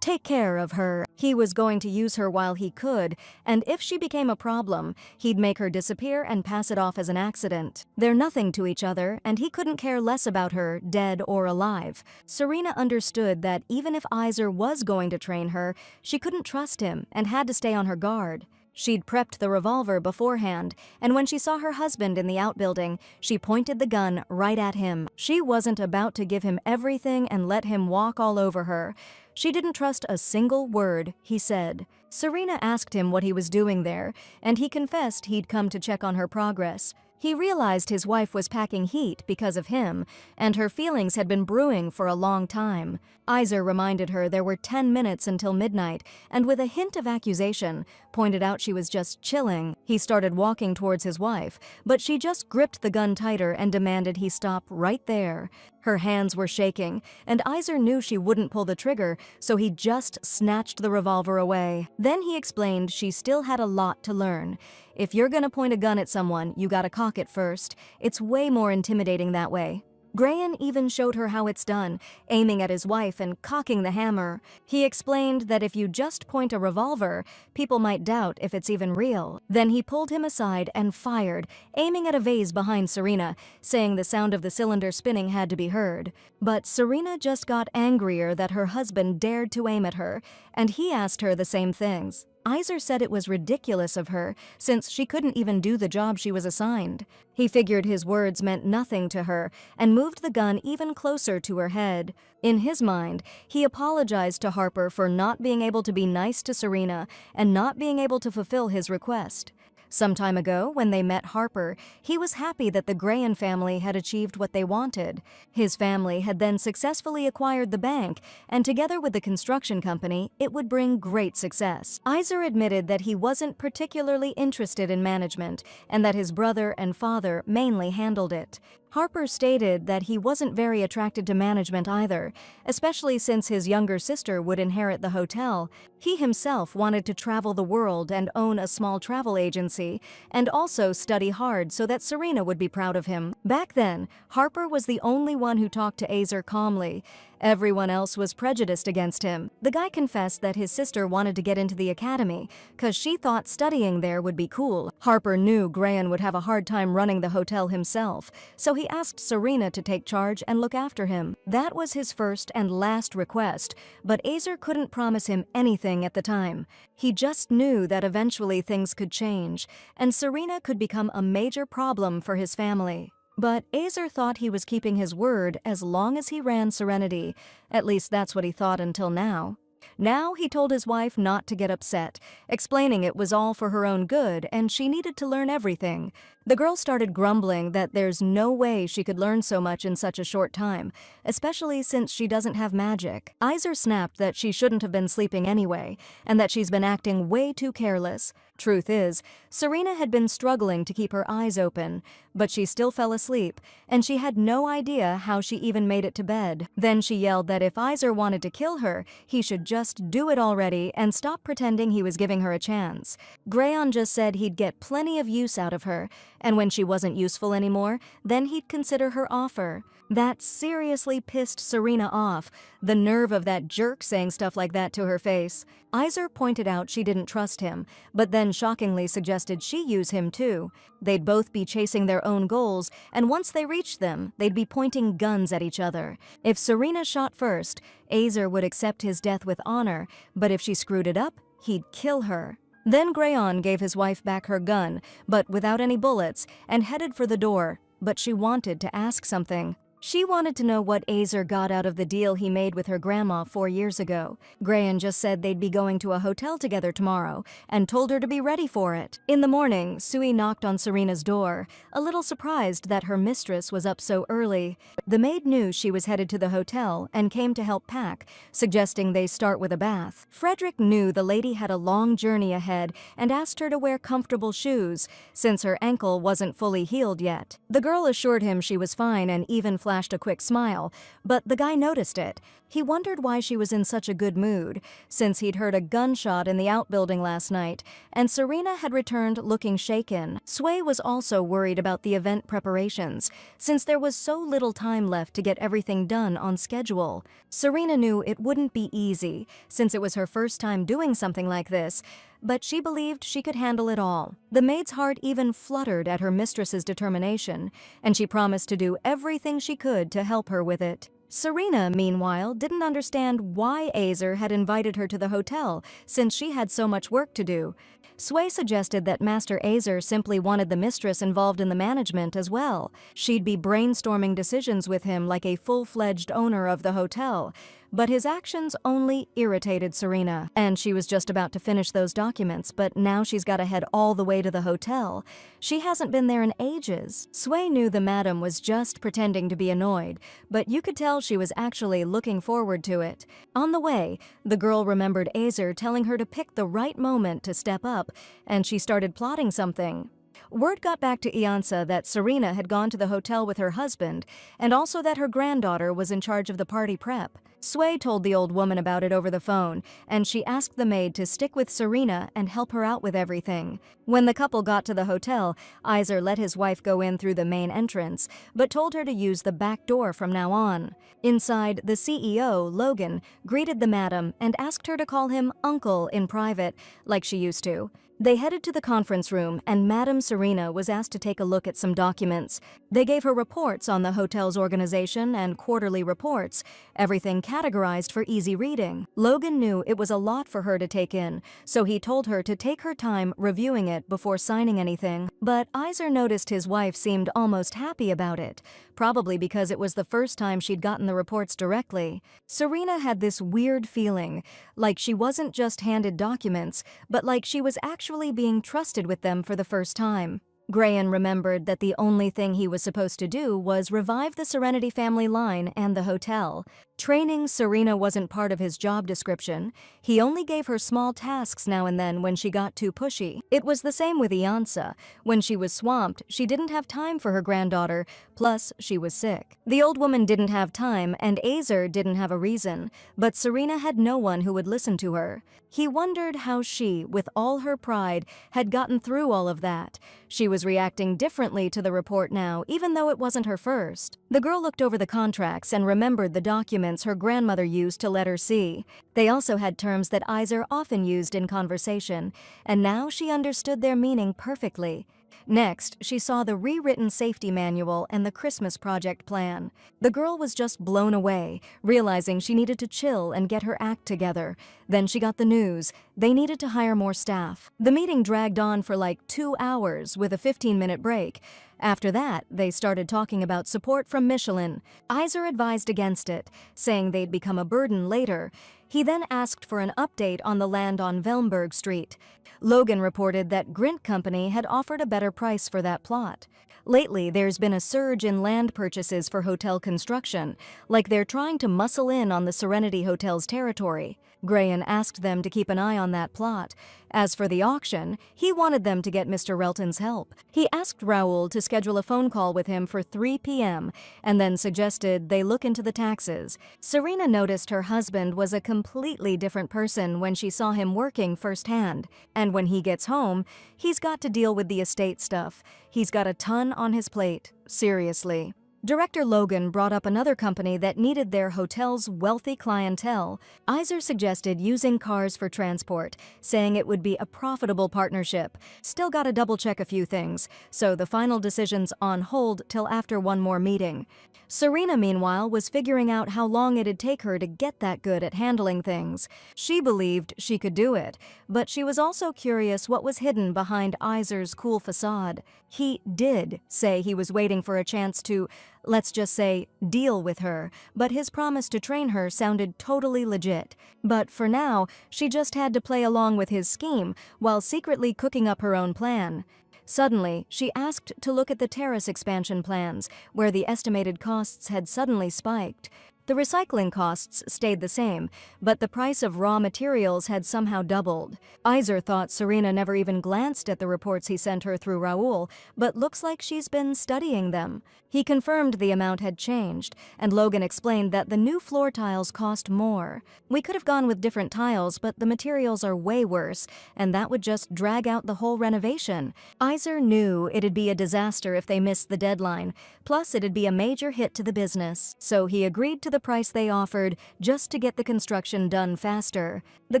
take care of her. He was going to use her while he could, and if she became a problem, he'd make her disappear and pass it off as an accident. They're nothing to each other, and he couldn't care less about her, dead or alive. Serena understood that even if Eizer was going to train her, she couldn't trust him and had to stay on her guard. She'd prepped the revolver beforehand, and when she saw her husband in the outbuilding, she pointed the gun right at him. She wasn't about to give him everything and let him walk all over her. She didn't trust a single word he said. Serena asked him what he was doing there, and he confessed he'd come to check on her progress. He realized his wife was packing heat because of him, and her feelings had been brewing for a long time. Eizer reminded her there were 10 minutes until midnight, and with a hint of accusation, pointed out she was just chilling. He started walking towards his wife, but she just gripped the gun tighter and demanded he stop right there. Her hands were shaking, and Eizer knew she wouldn't pull the trigger, so he just snatched the revolver away. Then he explained she still had a lot to learn. If you're gonna point a gun at someone, you gotta cock it first. It's way more intimidating that way. Grayon even showed her how it's done, aiming at his wife and cocking the hammer. He explained that if you just point a revolver, people might doubt if it's even real. Then he pulled him aside and fired, aiming at a vase behind Serena, saying the sound of the cylinder spinning had to be heard. But Serena just got angrier that her husband dared to aim at her, and he asked her the same things. Eizer said it was ridiculous of her, since she couldn't even do the job she was assigned. He figured his words meant nothing to her, and moved the gun even closer to her head. In his mind, he apologized to Harper for not being able to be nice to Serena, and not being able to fulfill his request. Some time ago, when they met Harper, he was happy that the Grayon family had achieved what they wanted. His family had then successfully acquired the bank, and together with the construction company, it would bring great success. Eizer admitted that he wasn't particularly interested in management, and that his brother and father mainly handled it. Harper stated that he wasn't very attracted to management either, especially since his younger sister would inherit the hotel. He himself wanted to travel the world and own a small travel agency, and also study hard so that Serena would be proud of him. Back then, Harper was the only one who talked to Eizer calmly. Everyone else was prejudiced against him. The guy confessed that his sister wanted to get into the academy, cause she thought studying there would be cool. Harper knew Grayon would have a hard time running the hotel himself, so he asked Serena to take charge and look after him. That was his first and last request, but Eizer couldn't promise him anything at the time. He just knew that eventually things could change, and Serena could become a major problem for his family. But Eizer thought he was keeping his word as long as he ran Serenity. At least that's what he thought until now. Now he told his wife not to get upset, explaining it was all for her own good and she needed to learn everything. The girl started grumbling that there's no way she could learn so much in such a short time, especially since she doesn't have magic. Eizer snapped that she shouldn't have been sleeping anyway, and that she's been acting way too careless. Truth is, Serena had been struggling to keep her eyes open, but she still fell asleep, and she had no idea how she even made it to bed. Then she yelled that if Eizer wanted to kill her, he should just do it already and stop pretending he was giving her a chance. Grayon just said he'd get plenty of use out of her, and when she wasn't useful anymore, then he'd consider her offer. That seriously pissed Serena off, the nerve of that jerk saying stuff like that to her face. Eizer pointed out she didn't trust him, but then shockingly suggested she use him too. They'd both be chasing their own goals, and once they reached them, they'd be pointing guns at each other. If Serena shot first, Eizer would accept his death with honor, but if she screwed it up, he'd kill her. Then Grayon gave his wife back her gun, but without any bullets, and headed for the door, but she wanted to ask something. She wanted to know what Eizer got out of the deal he made with her grandma 4 years ago. Grayon just said they'd be going to a hotel together tomorrow, and told her to be ready for it. In the morning, Sui knocked on Serena's door, a little surprised that her mistress was up so early. The maid knew she was headed to the hotel and came to help pack, suggesting they start with a bath. Frederick knew the lady had a long journey ahead and asked her to wear comfortable shoes, since her ankle wasn't fully healed yet. The girl assured him she was fine and even flashed a quick smile, but the guy noticed it. He wondered why she was in such a good mood, since he'd heard a gunshot in the outbuilding last night, and Serena had returned looking shaken. Sui was also worried about the event preparations, since there was so little time left to get everything done on schedule. Serena knew it wouldn't be easy, since it was her first time doing something like this, but she believed she could handle it all. The maid's heart even fluttered at her mistress's determination, and she promised to do everything she could to help her with it. Serena, meanwhile, didn't understand why Eizer had invited her to the hotel, since she had so much work to do. Sui suggested that Master Eizer simply wanted the mistress involved in the management as well. She'd be brainstorming decisions with him like a full-fledged owner of the hotel. But his actions only irritated Serena, and she was just about to finish those documents, but now she's got to head all the way to the hotel. She hasn't been there in ages. Sui knew the madam was just pretending to be annoyed, but you could tell she was actually looking forward to it. On the way, the girl remembered Eizer telling her to pick the right moment to step up, and she started plotting something. Word got back to Iansa that Serena had gone to the hotel with her husband, and also that her granddaughter was in charge of the party prep. Sui told the old woman about it over the phone, and she asked the maid to stick with Serena and help her out with everything. When the couple got to the hotel, Eizer let his wife go in through the main entrance, but told her to use the back door from now on. Inside, the CEO, Logan, greeted the madam and asked her to call him Uncle in private, like she used to. They headed to the conference room, and Madam Serena was asked to take a look at some documents. They gave her reports on the hotel's organization and quarterly reports, everything categorized for easy reading. Logan knew it was a lot for her to take in, so he told her to take her time reviewing it before signing anything. But Eizer noticed his wife seemed almost happy about it, probably because it was the first time she'd gotten the reports directly. Serena had this weird feeling, like she wasn't just handed documents, but like she was actually being trusted with them for the first time. Grayon remembered that the only thing he was supposed to do was revive the Serenity family line and the hotel. Training Serena wasn't part of his job description. He only gave her small tasks now and then when she got too pushy. It was the same with Iansa. When she was swamped, she didn't have time for her granddaughter, plus she was sick. The old woman didn't have time, and Eizer didn't have a reason, but Serena had no one who would listen to her. He wondered how she, with all her pride, had gotten through all of that. She was reacting differently to the report now, even though it wasn't her first. The girl looked over the contracts and remembered the documents her grandmother used to let her see. They also had terms that Eizer often used in conversation, and now she understood their meaning perfectly. Next, she saw the rewritten safety manual and the Christmas project plan. The girl was just blown away, realizing she needed to chill and get her act together. Then she got the news. They needed to hire more staff. The meeting dragged on for like 2 hours with a 15-minute break. After that, they started talking about support from Michelin. Eizer advised against it, saying they'd become a burden later. He then asked for an update on the land on Velmberg Street. Logan reported that Grint Company had offered a better price for that plot. Lately, there's been a surge in land purchases for hotel construction, like they're trying to muscle in on the Serenity Hotel's territory. Grayan asked them to keep an eye on that plot. As for the auction, he wanted them to get Mr. Relton's help. He asked Raoul to schedule a phone call with him for 3 p.m. and then suggested they look into the taxes. Serena noticed her husband was a completely different person when she saw him working firsthand. And when he gets home, he's got to deal with the estate stuff. He's got a ton on his plate. Seriously. Director Logan brought up another company that needed their hotel's wealthy clientele. Eizer suggested using cars for transport, saying it would be a profitable partnership. Still gotta double-check a few things, so the final decision's on hold till after one more meeting. Serena, meanwhile, was figuring out how long it'd take her to get that good at handling things. She believed she could do it, but she was also curious what was hidden behind Eizer's cool facade. He did say he was waiting for a chance to, let's just say, deal with her, but his promise to train her sounded totally legit. But for now, she just had to play along with his scheme while secretly cooking up her own plan. Suddenly, she asked to look at the terrace expansion plans, where the estimated costs had suddenly spiked. The recycling costs stayed the same, but the price of raw materials had somehow doubled. Eizer thought Serena never even glanced at the reports he sent her through Raoul, but looks like she's been studying them. He confirmed the amount had changed, and Logan explained that the new floor tiles cost more. We could have gone with different tiles, but the materials are way worse, and that would just drag out the whole renovation. Eizer knew it'd be a disaster if they missed the deadline, plus it'd be a major hit to the business, so he agreed to the price they offered just to get the construction done faster. The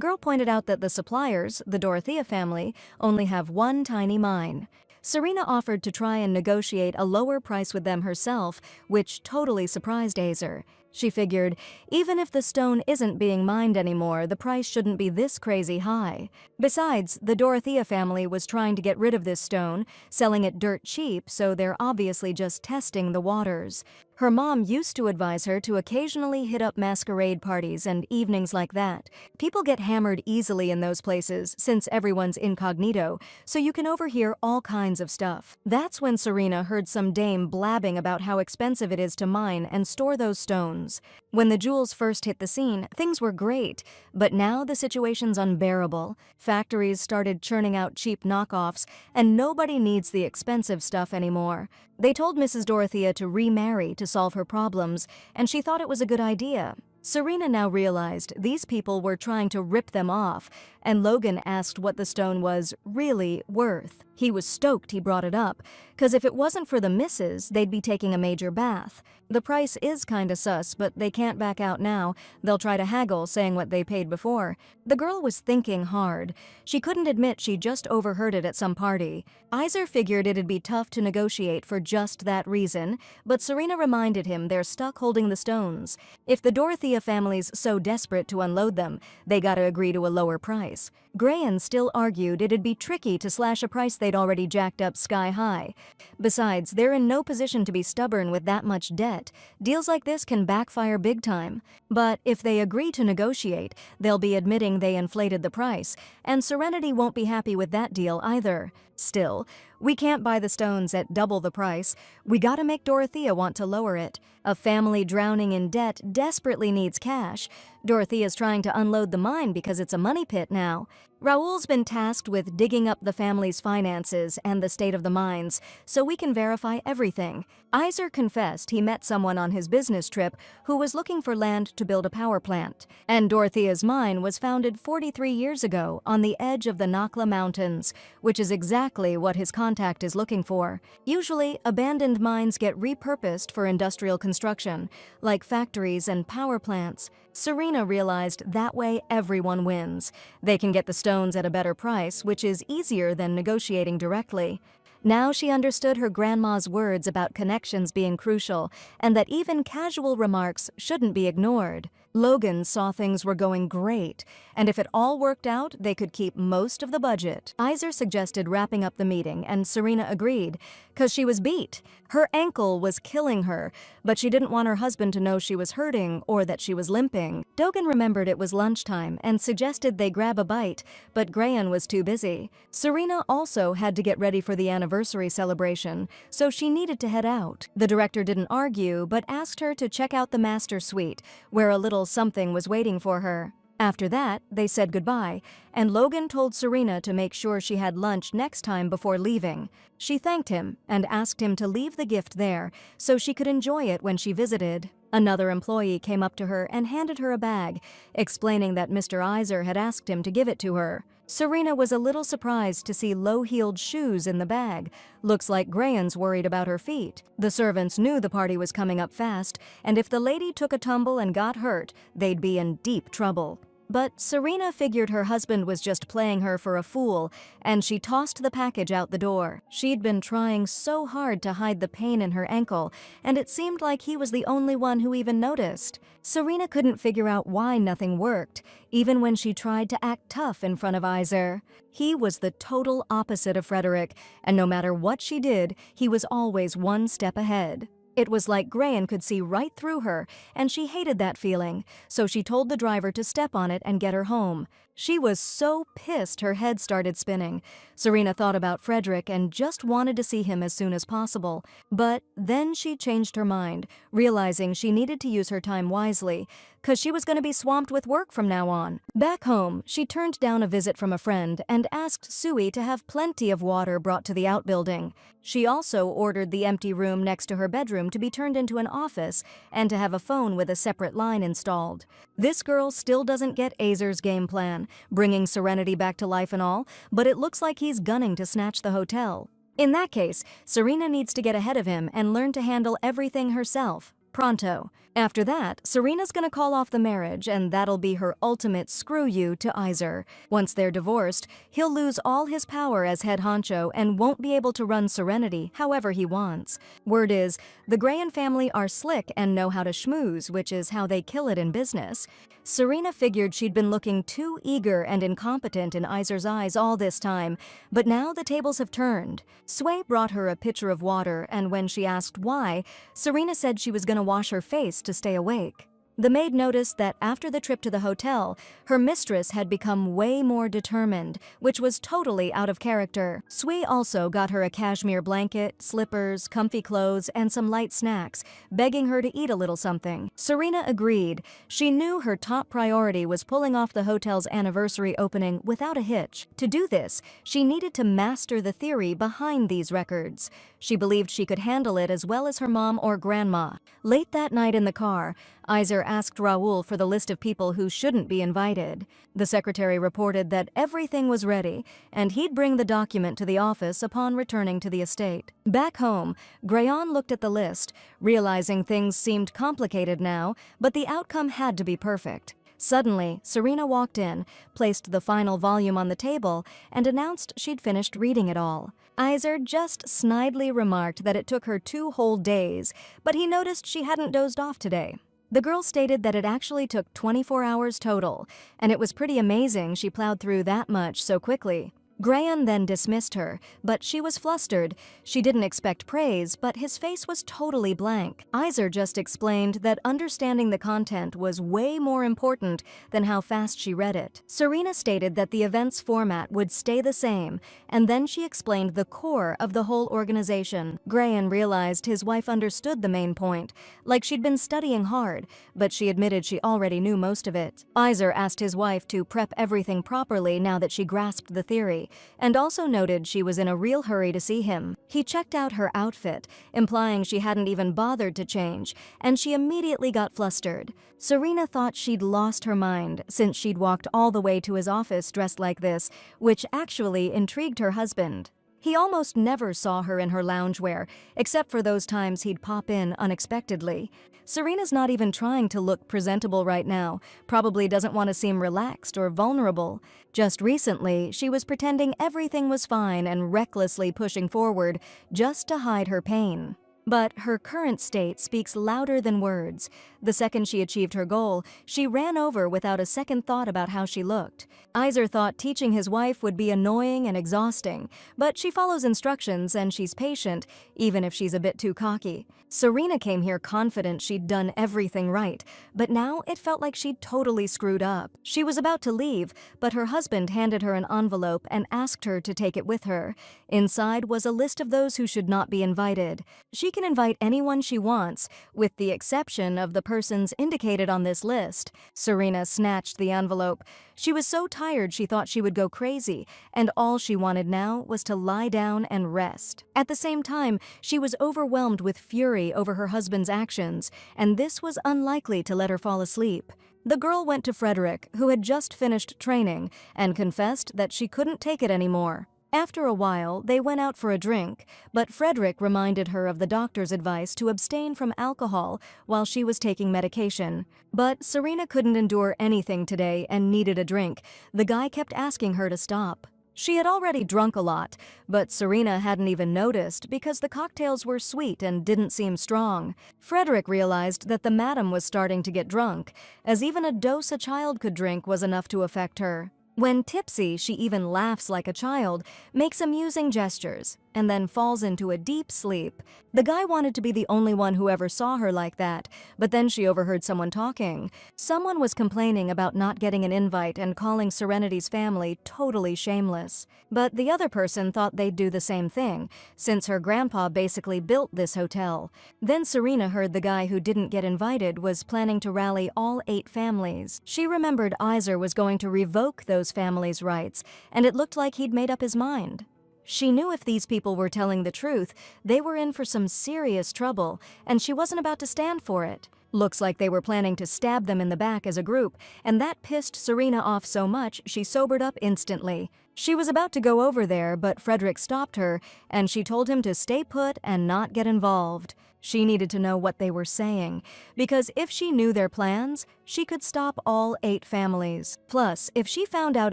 girl pointed out that the suppliers, the Dorothea family, only have one tiny mine. Serena offered to try and negotiate a lower price with them herself, which totally surprised Eizer. She figured, even if the stone isn't being mined anymore, the price shouldn't be this crazy high. Besides, the Dorothea family was trying to get rid of this stone, selling it dirt cheap, so they're obviously just testing the waters. Her mom used to advise her to occasionally hit up masquerade parties and evenings like that. People get hammered easily in those places since everyone's incognito, so you can overhear all kinds of stuff. That's when Serena heard some dame blabbing about how expensive it is to mine and store those stones. When the jewels first hit the scene, things were great, but now the situation's unbearable. Factories started churning out cheap knockoffs, and nobody needs the expensive stuff anymore. They told Mrs. Dorothea to remarry to solve her problems, and she thought it was a good idea. Serena now realized these people were trying to rip them off, and Logan asked what the stone was really worth. He was stoked he brought it up, because if it wasn't for the misses, they'd be taking a major bath. The price is kinda sus, but they can't back out now. They'll try to haggle, saying what they paid before. The girl was thinking hard. She couldn't admit she just overheard it at some party. Eizer figured it'd be tough to negotiate for just that reason, but Serena reminded him they're stuck holding the stones. If the Dorothea family's so desperate to unload them, they gotta agree to a lower price. Grayan still argued it'd be tricky to slash a price they'd already jacked up sky high. Besides, they're in no position to be stubborn with that much debt. Deals like this can backfire big time. But if they agree to negotiate, they'll be admitting they inflated the price, and Serenity won't be happy with that deal either. Still, we can't buy the stones at double the price. We gotta make Dorothea want to lower it. A family drowning in debt desperately needs cash. Dorothea's trying to unload the mine because it's a money pit now. Raoul's been tasked with digging up the family's finances and the state of the mines, so we can verify everything. Eizer confessed he met someone on his business trip who was looking for land to build a power plant. And Dorothea's mine was founded 43 years ago on the edge of the Nakla Mountains, which is exactly what his contact is looking for. Usually, abandoned mines get repurposed for industrial construction, like factories and power plants. Serena realized that way everyone wins. They can get the stones at a better price, which is easier than negotiating directly. Now she understood her grandma's words about connections being crucial, and that even casual remarks shouldn't be ignored. Logan saw things were going great, and if it all worked out, they could keep most of the budget. Eizer suggested wrapping up the meeting, and Serena agreed, because she was beat. Her ankle was killing her, but she didn't want her husband to know she was hurting or that she was limping. Dogan remembered it was lunchtime and suggested they grab a bite, but Grayan was too busy. Serena also had to get ready for the anniversary celebration, so she needed to head out. The director didn't argue, but asked her to check out the master suite, where a little something was waiting for her. After that, they said goodbye, and Logan told Serena to make sure she had lunch next time before leaving. She thanked him and asked him to leave the gift there so she could enjoy it when she visited. Another employee came up to her and handed her a bag, explaining that Mr. Eizer had asked him to give it to her. Serena was a little surprised to see low-heeled shoes in the bag. Looks like Grayan's worried about her feet. The servants knew the party was coming up fast, and if the lady took a tumble and got hurt, they'd be in deep trouble. But Serena figured her husband was just playing her for a fool, and she tossed the package out the door. She'd been trying so hard to hide the pain in her ankle, and it seemed like he was the only one who even noticed. Serena couldn't figure out why nothing worked, even when she tried to act tough in front of Eizer. He was the total opposite of Frederick, and no matter what she did, he was always one step ahead. It was like Grayan could see right through her, and she hated that feeling, so she told the driver to step on it and get her home. She was so pissed her head started spinning. Serena thought about Frederick and just wanted to see him as soon as possible. But then she changed her mind, realizing she needed to use her time wisely, because she was going to be swamped with work from now on. Back home, she turned down a visit from a friend and asked Sui to have plenty of water brought to the outbuilding. She also ordered the empty room next to her bedroom to be turned into an office and to have a phone with a separate line installed. This girl still doesn't get Eizer's game plan, bringing Serenity back to life and all, but it looks like he's gunning to snatch the hotel. In that case, Serena needs to get ahead of him and learn to handle everything herself. Pronto. After that, Serena's gonna call off the marriage, and that'll be her ultimate screw you to Eizer. Once they're divorced, he'll lose all his power as head honcho and won't be able to run Serenity however he wants. Word is, the Grayan family are slick and know how to schmooze, which is how they kill it in business. Serena figured she'd been looking too eager and incompetent in Eizer's eyes all this time, but now the tables have turned. Sui brought her a pitcher of water, and when she asked why, Serena said she was gonna wash her face to stay awake. The maid noticed that after the trip to the hotel, her mistress had become way more determined, which was totally out of character. Sui also got her a cashmere blanket, slippers, comfy clothes, and some light snacks, begging her to eat a little something. Serena agreed. She knew her top priority was pulling off the hotel's anniversary opening without a hitch. To do this, she needed to master the theory behind these records. She believed she could handle it as well as her mom or grandma. Late that night in the car, Eizer asked Raoul for the list of people who shouldn't be invited. The secretary reported that everything was ready, and he'd bring the document to the office upon returning to the estate. Back home, Grayan looked at the list, realizing things seemed complicated now, but the outcome had to be perfect. Suddenly, Serena walked in, placed the final volume on the table, and announced she'd finished reading it all. Eizer just snidely remarked that it took her 2 whole days, but he noticed she hadn't dozed off today. The girl stated that it actually took 24 hours total, and it was pretty amazing she plowed through that much so quickly. Grayan then dismissed her, but she was flustered. She didn't expect praise, but his face was totally blank. Eizer just explained that understanding the content was way more important than how fast she read it. Serena stated that the event's format would stay the same, and then she explained the core of the whole organization. Grayan realized his wife understood the main point, like she'd been studying hard, but she admitted she already knew most of it. Eizer asked his wife to prep everything properly now that she grasped the theory, and also noted she was in a real hurry to see him. He checked out her outfit, implying she hadn't even bothered to change, and she immediately got flustered. Serena thought she'd lost her mind since she'd walked all the way to his office dressed like this, which actually intrigued her husband. He almost never saw her in her loungewear, except for those times he'd pop in unexpectedly. Serena's not even trying to look presentable right now, probably doesn't want to seem relaxed or vulnerable. Just recently, she was pretending everything was fine and recklessly pushing forward just to hide her pain. But her current state speaks louder than words. The second she achieved her goal, she ran over without a second thought about how she looked. Eizer thought teaching his wife would be annoying and exhausting, but she follows instructions and she's patient, even if she's a bit too cocky. Serena came here confident she'd done everything right, but now it felt like she'd totally screwed up. She was about to leave, but her husband handed her an envelope and asked her to take it with her. Inside was a list of those who should not be invited. She can invite anyone she wants, with the exception of the persons indicated on this list. Serena snatched the envelope. She was so tired she thought she would go crazy, and all she wanted now was to lie down and rest. At the same time, she was overwhelmed with fury over her husband's actions, and this was unlikely to let her fall asleep. The girl went to Frederick, who had just finished training, and confessed that she couldn't take it anymore. After a while, they went out for a drink, but Frederick reminded her of the doctor's advice to abstain from alcohol while she was taking medication. But Serena couldn't endure anything today and needed a drink. The guy kept asking her to stop. She had already drunk a lot, but Serena hadn't even noticed because the cocktails were sweet and didn't seem strong. Frederick realized that the madam was starting to get drunk, as even a dose a child could drink was enough to affect her. When tipsy, she even laughs like a child, makes amusing gestures, and then falls into a deep sleep. The guy wanted to be the only one who ever saw her like that, but then she overheard someone talking. Someone was complaining about not getting an invite and calling Serenity's family totally shameless. But the other person thought they'd do the same thing, since her grandpa basically built this hotel. Then Serena heard the guy who didn't get invited was planning to rally all 8 families. She remembered Eizer was going to revoke those families' rights, and it looked like he'd made up his mind. She knew if these people were telling the truth, they were in for some serious trouble, and she wasn't about to stand for it. Looks like they were planning to stab them in the back as a group, and that pissed Serena off so much she sobered up instantly. She was about to go over there, but Frederick stopped her, and she told him to stay put and not get involved. She needed to know what they were saying, because if she knew their plans, she could stop all 8 families. Plus, if she found out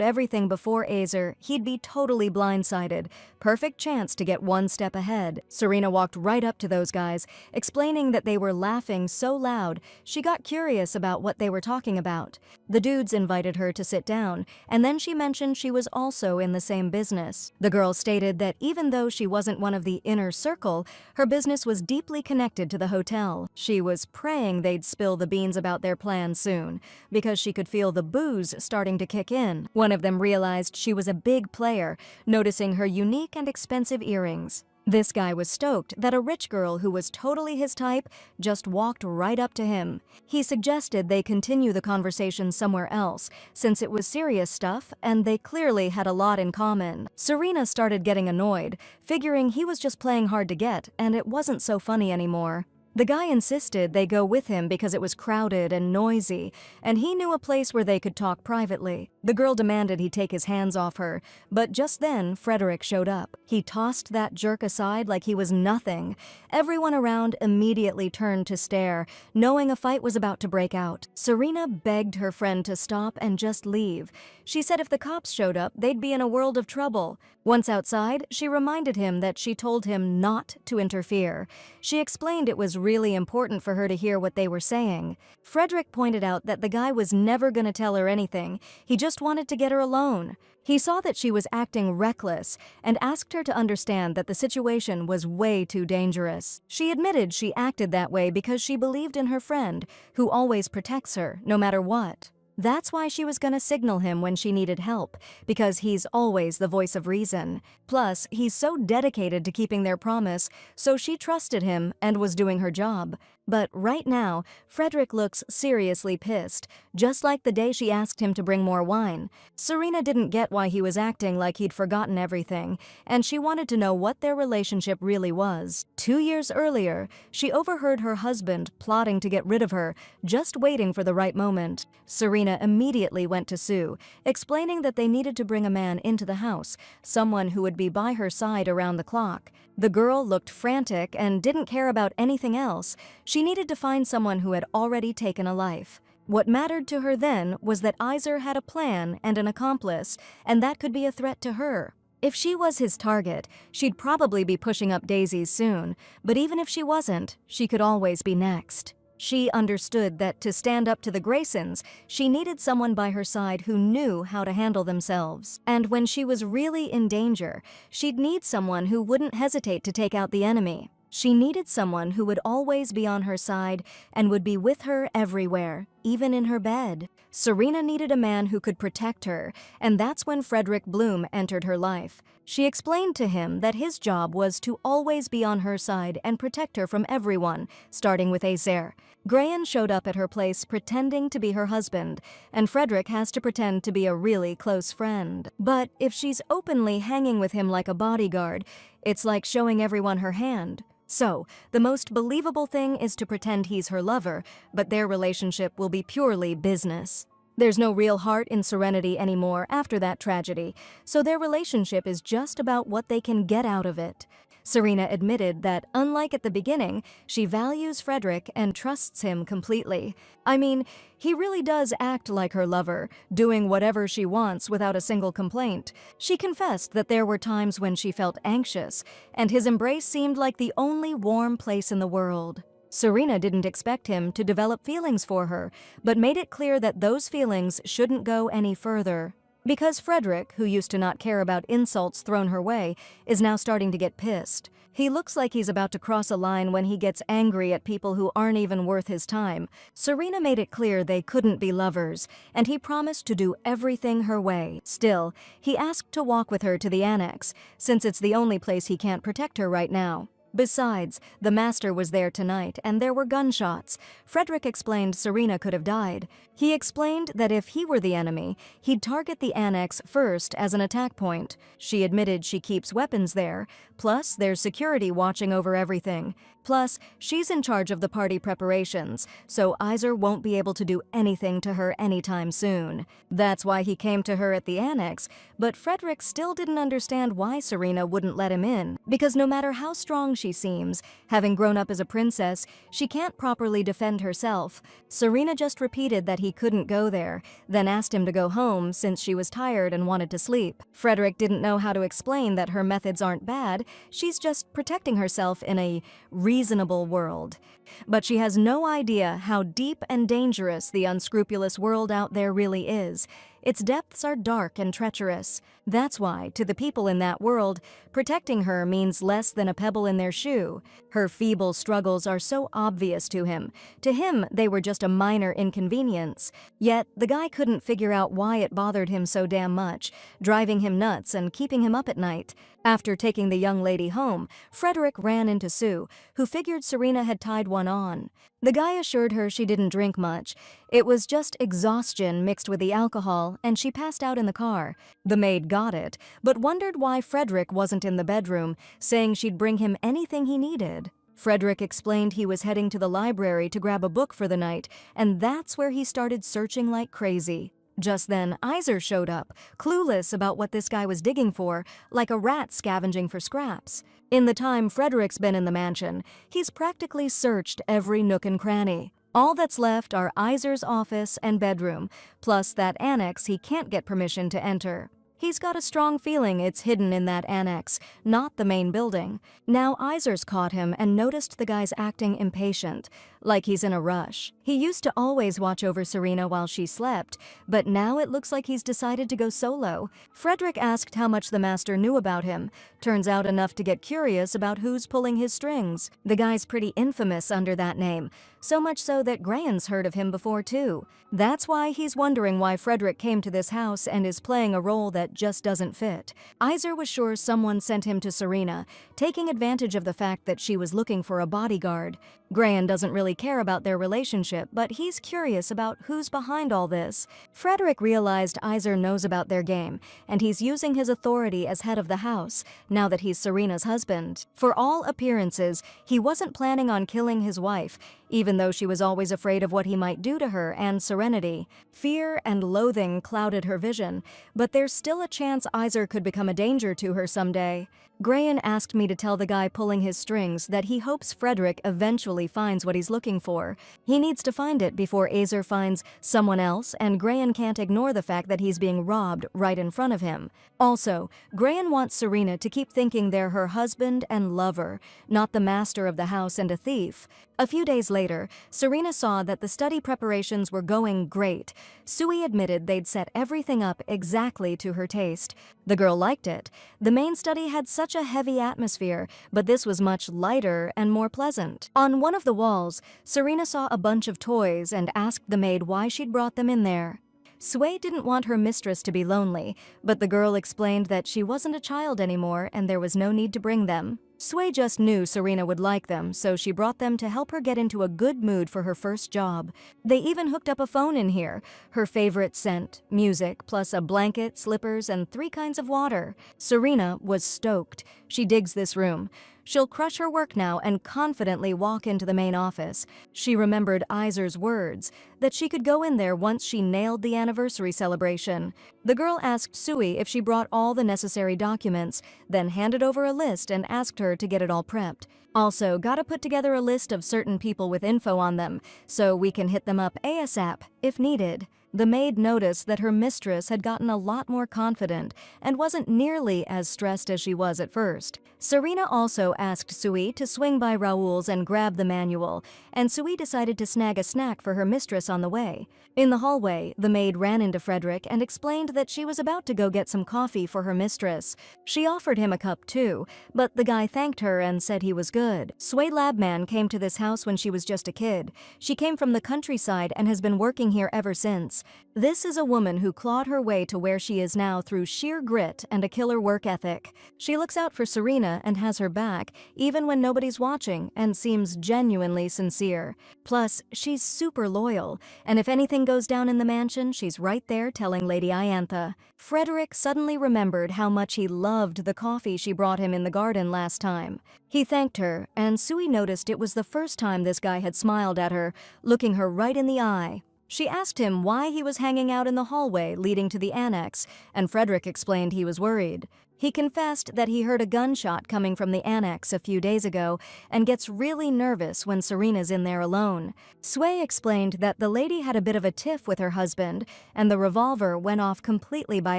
everything before Eizer, he'd be totally blindsided. Perfect chance to get one step ahead. Serena walked right up to those guys, explaining that they were laughing so loud, she got curious about what they were talking about. The dudes invited her to sit down, and then she mentioned she was also in the same business. The girl stated that even though she wasn't one of the inner circle, her business was deeply connected to the hotel. She was praying they'd spill the beans about their plans soon, because she could feel the booze starting to kick in. One of them realized she was a big player, noticing her unique and expensive earrings. This guy was stoked that a rich girl who was totally his type just walked right up to him. He suggested they continue the conversation somewhere else, since it was serious stuff and they clearly had a lot in common. Serena started getting annoyed, figuring he was just playing hard to get and it wasn't so funny anymore. The guy insisted they go with him because it was crowded and noisy, and he knew a place where they could talk privately. The girl demanded he take his hands off her, but just then Frederick showed up. He tossed that jerk aside like he was nothing. Everyone around immediately turned to stare, knowing a fight was about to break out. Serena begged her friend to stop and just leave. She said if the cops showed up, they'd be in a world of trouble. Once outside, she reminded him that she told him not to interfere. She explained it was really important for her to hear what they were saying. Frederick pointed out that the guy was never going to tell her anything. He just wanted to get her alone. He saw that she was acting reckless and asked her to understand that the situation was way too dangerous. She admitted she acted that way because she believed in her friend, who always protects her, no matter what. That's why she was gonna signal him when she needed help, because he's always the voice of reason. Plus, he's so dedicated to keeping their promise, so she trusted him and was doing her job. But right now, Frederick looks seriously pissed, just like the day she asked him to bring more wine. Serena didn't get why he was acting like he'd forgotten everything, and she wanted to know what their relationship really was. 2 years earlier, she overheard her husband plotting to get rid of her, just waiting for the right moment. Serena immediately went to Sue, explaining that they needed to bring a man into the house, someone who would be by her side around the clock. The girl looked frantic and didn't care about anything else. She needed to find someone who had already taken a life. What mattered to her then was that Eizer had a plan and an accomplice, and that could be a threat to her. If she was his target, she'd probably be pushing up daisies soon, but even if she wasn't, she could always be next. She understood that to stand up to the Graysons, she needed someone by her side who knew how to handle themselves. And when she was really in danger, she'd need someone who wouldn't hesitate to take out the enemy. She needed someone who would always be on her side and would be with her everywhere, even in her bed. Serena needed a man who could protect her, and that's when Frederick Bloom entered her life. She explained to him that his job was to always be on her side and protect her from everyone, starting with Eizer. Grayan showed up at her place pretending to be her husband, and Frederick has to pretend to be a really close friend. But if she's openly hanging with him like a bodyguard, it's like showing everyone her hand. So, the most believable thing is to pretend he's her lover, but their relationship will be purely business. There's no real heart in Serenity anymore after that tragedy, so their relationship is just about what they can get out of it. Serena admitted that, unlike at the beginning, she values Frederick and trusts him completely. I mean, he really does act like her lover, doing whatever she wants without a single complaint. She confessed that there were times when she felt anxious, and his embrace seemed like the only warm place in the world. Serena didn't expect him to develop feelings for her, but made it clear that those feelings shouldn't go any further. Because Frederick, who used to not care about insults thrown her way, is now starting to get pissed. He looks like he's about to cross a line when he gets angry at people who aren't even worth his time. Serena made it clear they couldn't be lovers, and he promised to do everything her way. Still, he asked to walk with her to the annex, since it's the only place he can't protect her right now. Besides, the master was there tonight, and there were gunshots. Frederick explained Serena could have died. He explained that if he were the enemy, he'd target the annex first as an attack point. She admitted she keeps weapons there, plus there's security watching over everything. Plus, she's in charge of the party preparations, so Eizer won't be able to do anything to her anytime soon. That's why he came to her at the annex, but Frederick still didn't understand why Serena wouldn't let him in, because no matter how strong she seems, having grown up as a princess, she can't properly defend herself. Serena just repeated that he couldn't go there, then asked him to go home since she was tired and wanted to sleep. Frederick didn't know how to explain that her methods aren't bad, she's just protecting herself in a reasonable world. But she has no idea how deep and dangerous the unscrupulous world out there really is. Its depths are dark and treacherous. That's why, to the people in that world, protecting her means less than a pebble in their shoe. Her feeble struggles are so obvious to him. To him, they were just a minor inconvenience. Yet, the guy couldn't figure out why it bothered him so damn much, driving him nuts and keeping him up at night. After taking the young lady home, Frederick ran into Sue, who figured Serena had tied one on. The guy assured her she didn't drink much. It was just exhaustion mixed with the alcohol, and she passed out in the car. The maid got it, but wondered why Frederick wasn't in the bedroom, saying she'd bring him anything he needed. Frederick explained he was heading to the library to grab a book for the night, and that's where he started searching like crazy. Just then, Eizer showed up, clueless about what this guy was digging for, like a rat scavenging for scraps. In the time Frederick's been in the mansion, he's practically searched every nook and cranny. All that's left are Eizer's office and bedroom, plus that annex he can't get permission to enter. He's got a strong feeling it's hidden in that annex, not the main building. Now Eizer's caught him and noticed the guy's acting impatient, like he's in a rush. He used to always watch over Serena while she slept, but now it looks like he's decided to go solo. Frederick asked how much the master knew about him. Turns out enough to get curious about who's pulling his strings. The guy's pretty infamous under that name, so much so that Grayan's heard of him before too. That's why he's wondering why Frederick came to this house and is playing a role that just doesn't fit. Eizer was sure someone sent him to Serena, taking advantage of the fact that she was looking for a bodyguard. Grayan doesn't really care about their relationship, but he's curious about who's behind all this. Frederick realized Eizer knows about their game, and he's using his authority as head of the house, now that he's Serena's husband. For all appearances, he wasn't planning on killing his wife. even though she was always afraid of what he might do to her and Serenity. Fear and loathing clouded her vision, but there's still a chance Eizer could become a danger to her someday. Grayan asked me to tell the guy pulling his strings that he hopes Frederick eventually finds what he's looking for. He needs to find it before Eizer finds someone else, and Grayan can't ignore the fact that he's being robbed right in front of him. Also, Grayan wants Serena to keep thinking they're her husband and lover, not the master of the house and a thief. A few days later, Serena saw that the study preparations were going great. Sui admitted they'd set everything up exactly to her taste. The girl liked it. The main study had such a heavy atmosphere, but this was much lighter and more pleasant. On one of the walls, Serena saw a bunch of toys and asked the maid why she'd brought them in there. Sui didn't want her mistress to be lonely, but the girl explained that she wasn't a child anymore and there was no need to bring them. Sui just knew Serena would like them, so she brought them to help her get into a good mood for her first job. They even hooked up a phone in here, her favorite scent, music, plus a blanket, slippers, and 3 kinds of water. Serena was stoked. She digs this room. She'll crush her work now and confidently walk into the main office. She remembered Eizer's words, that she could go in there once she nailed the anniversary celebration. The girl asked Sui if she brought all the necessary documents, then handed over a list and asked her to get it all prepped. Also, gotta put together a list of certain people with info on them, so we can hit them up ASAP, if needed. The maid noticed that her mistress had gotten a lot more confident and wasn't nearly as stressed as she was at first. Serena also asked Sui to swing by Raoul's and grab the manual, and Sui decided to snag a snack for her mistress on the way. In the hallway, the maid ran into Frederick and explained that she was about to go get some coffee for her mistress. She offered him a cup too, but the guy thanked her and said he was good. Sui Labman came to this house when she was just a kid. She came from the countryside and has been working here ever since. This is a woman who clawed her way to where she is now through sheer grit and a killer work ethic. She looks out for Serena and has her back, even when nobody's watching, and seems genuinely sincere. Plus, she's super loyal, and if anything goes down in the mansion, she's right there telling Lady Iantha. Frederick suddenly remembered how much he loved the coffee she brought him in the garden last time. He thanked her, and Sui noticed it was the first time this guy had smiled at her, looking her right in the eye. She asked him why he was hanging out in the hallway leading to the annex, and Frederick explained he was worried. He confessed that he heard a gunshot coming from the annex a few days ago and gets really nervous when Serena's in there alone. Sui explained that the lady had a bit of a tiff with her husband and the revolver went off completely by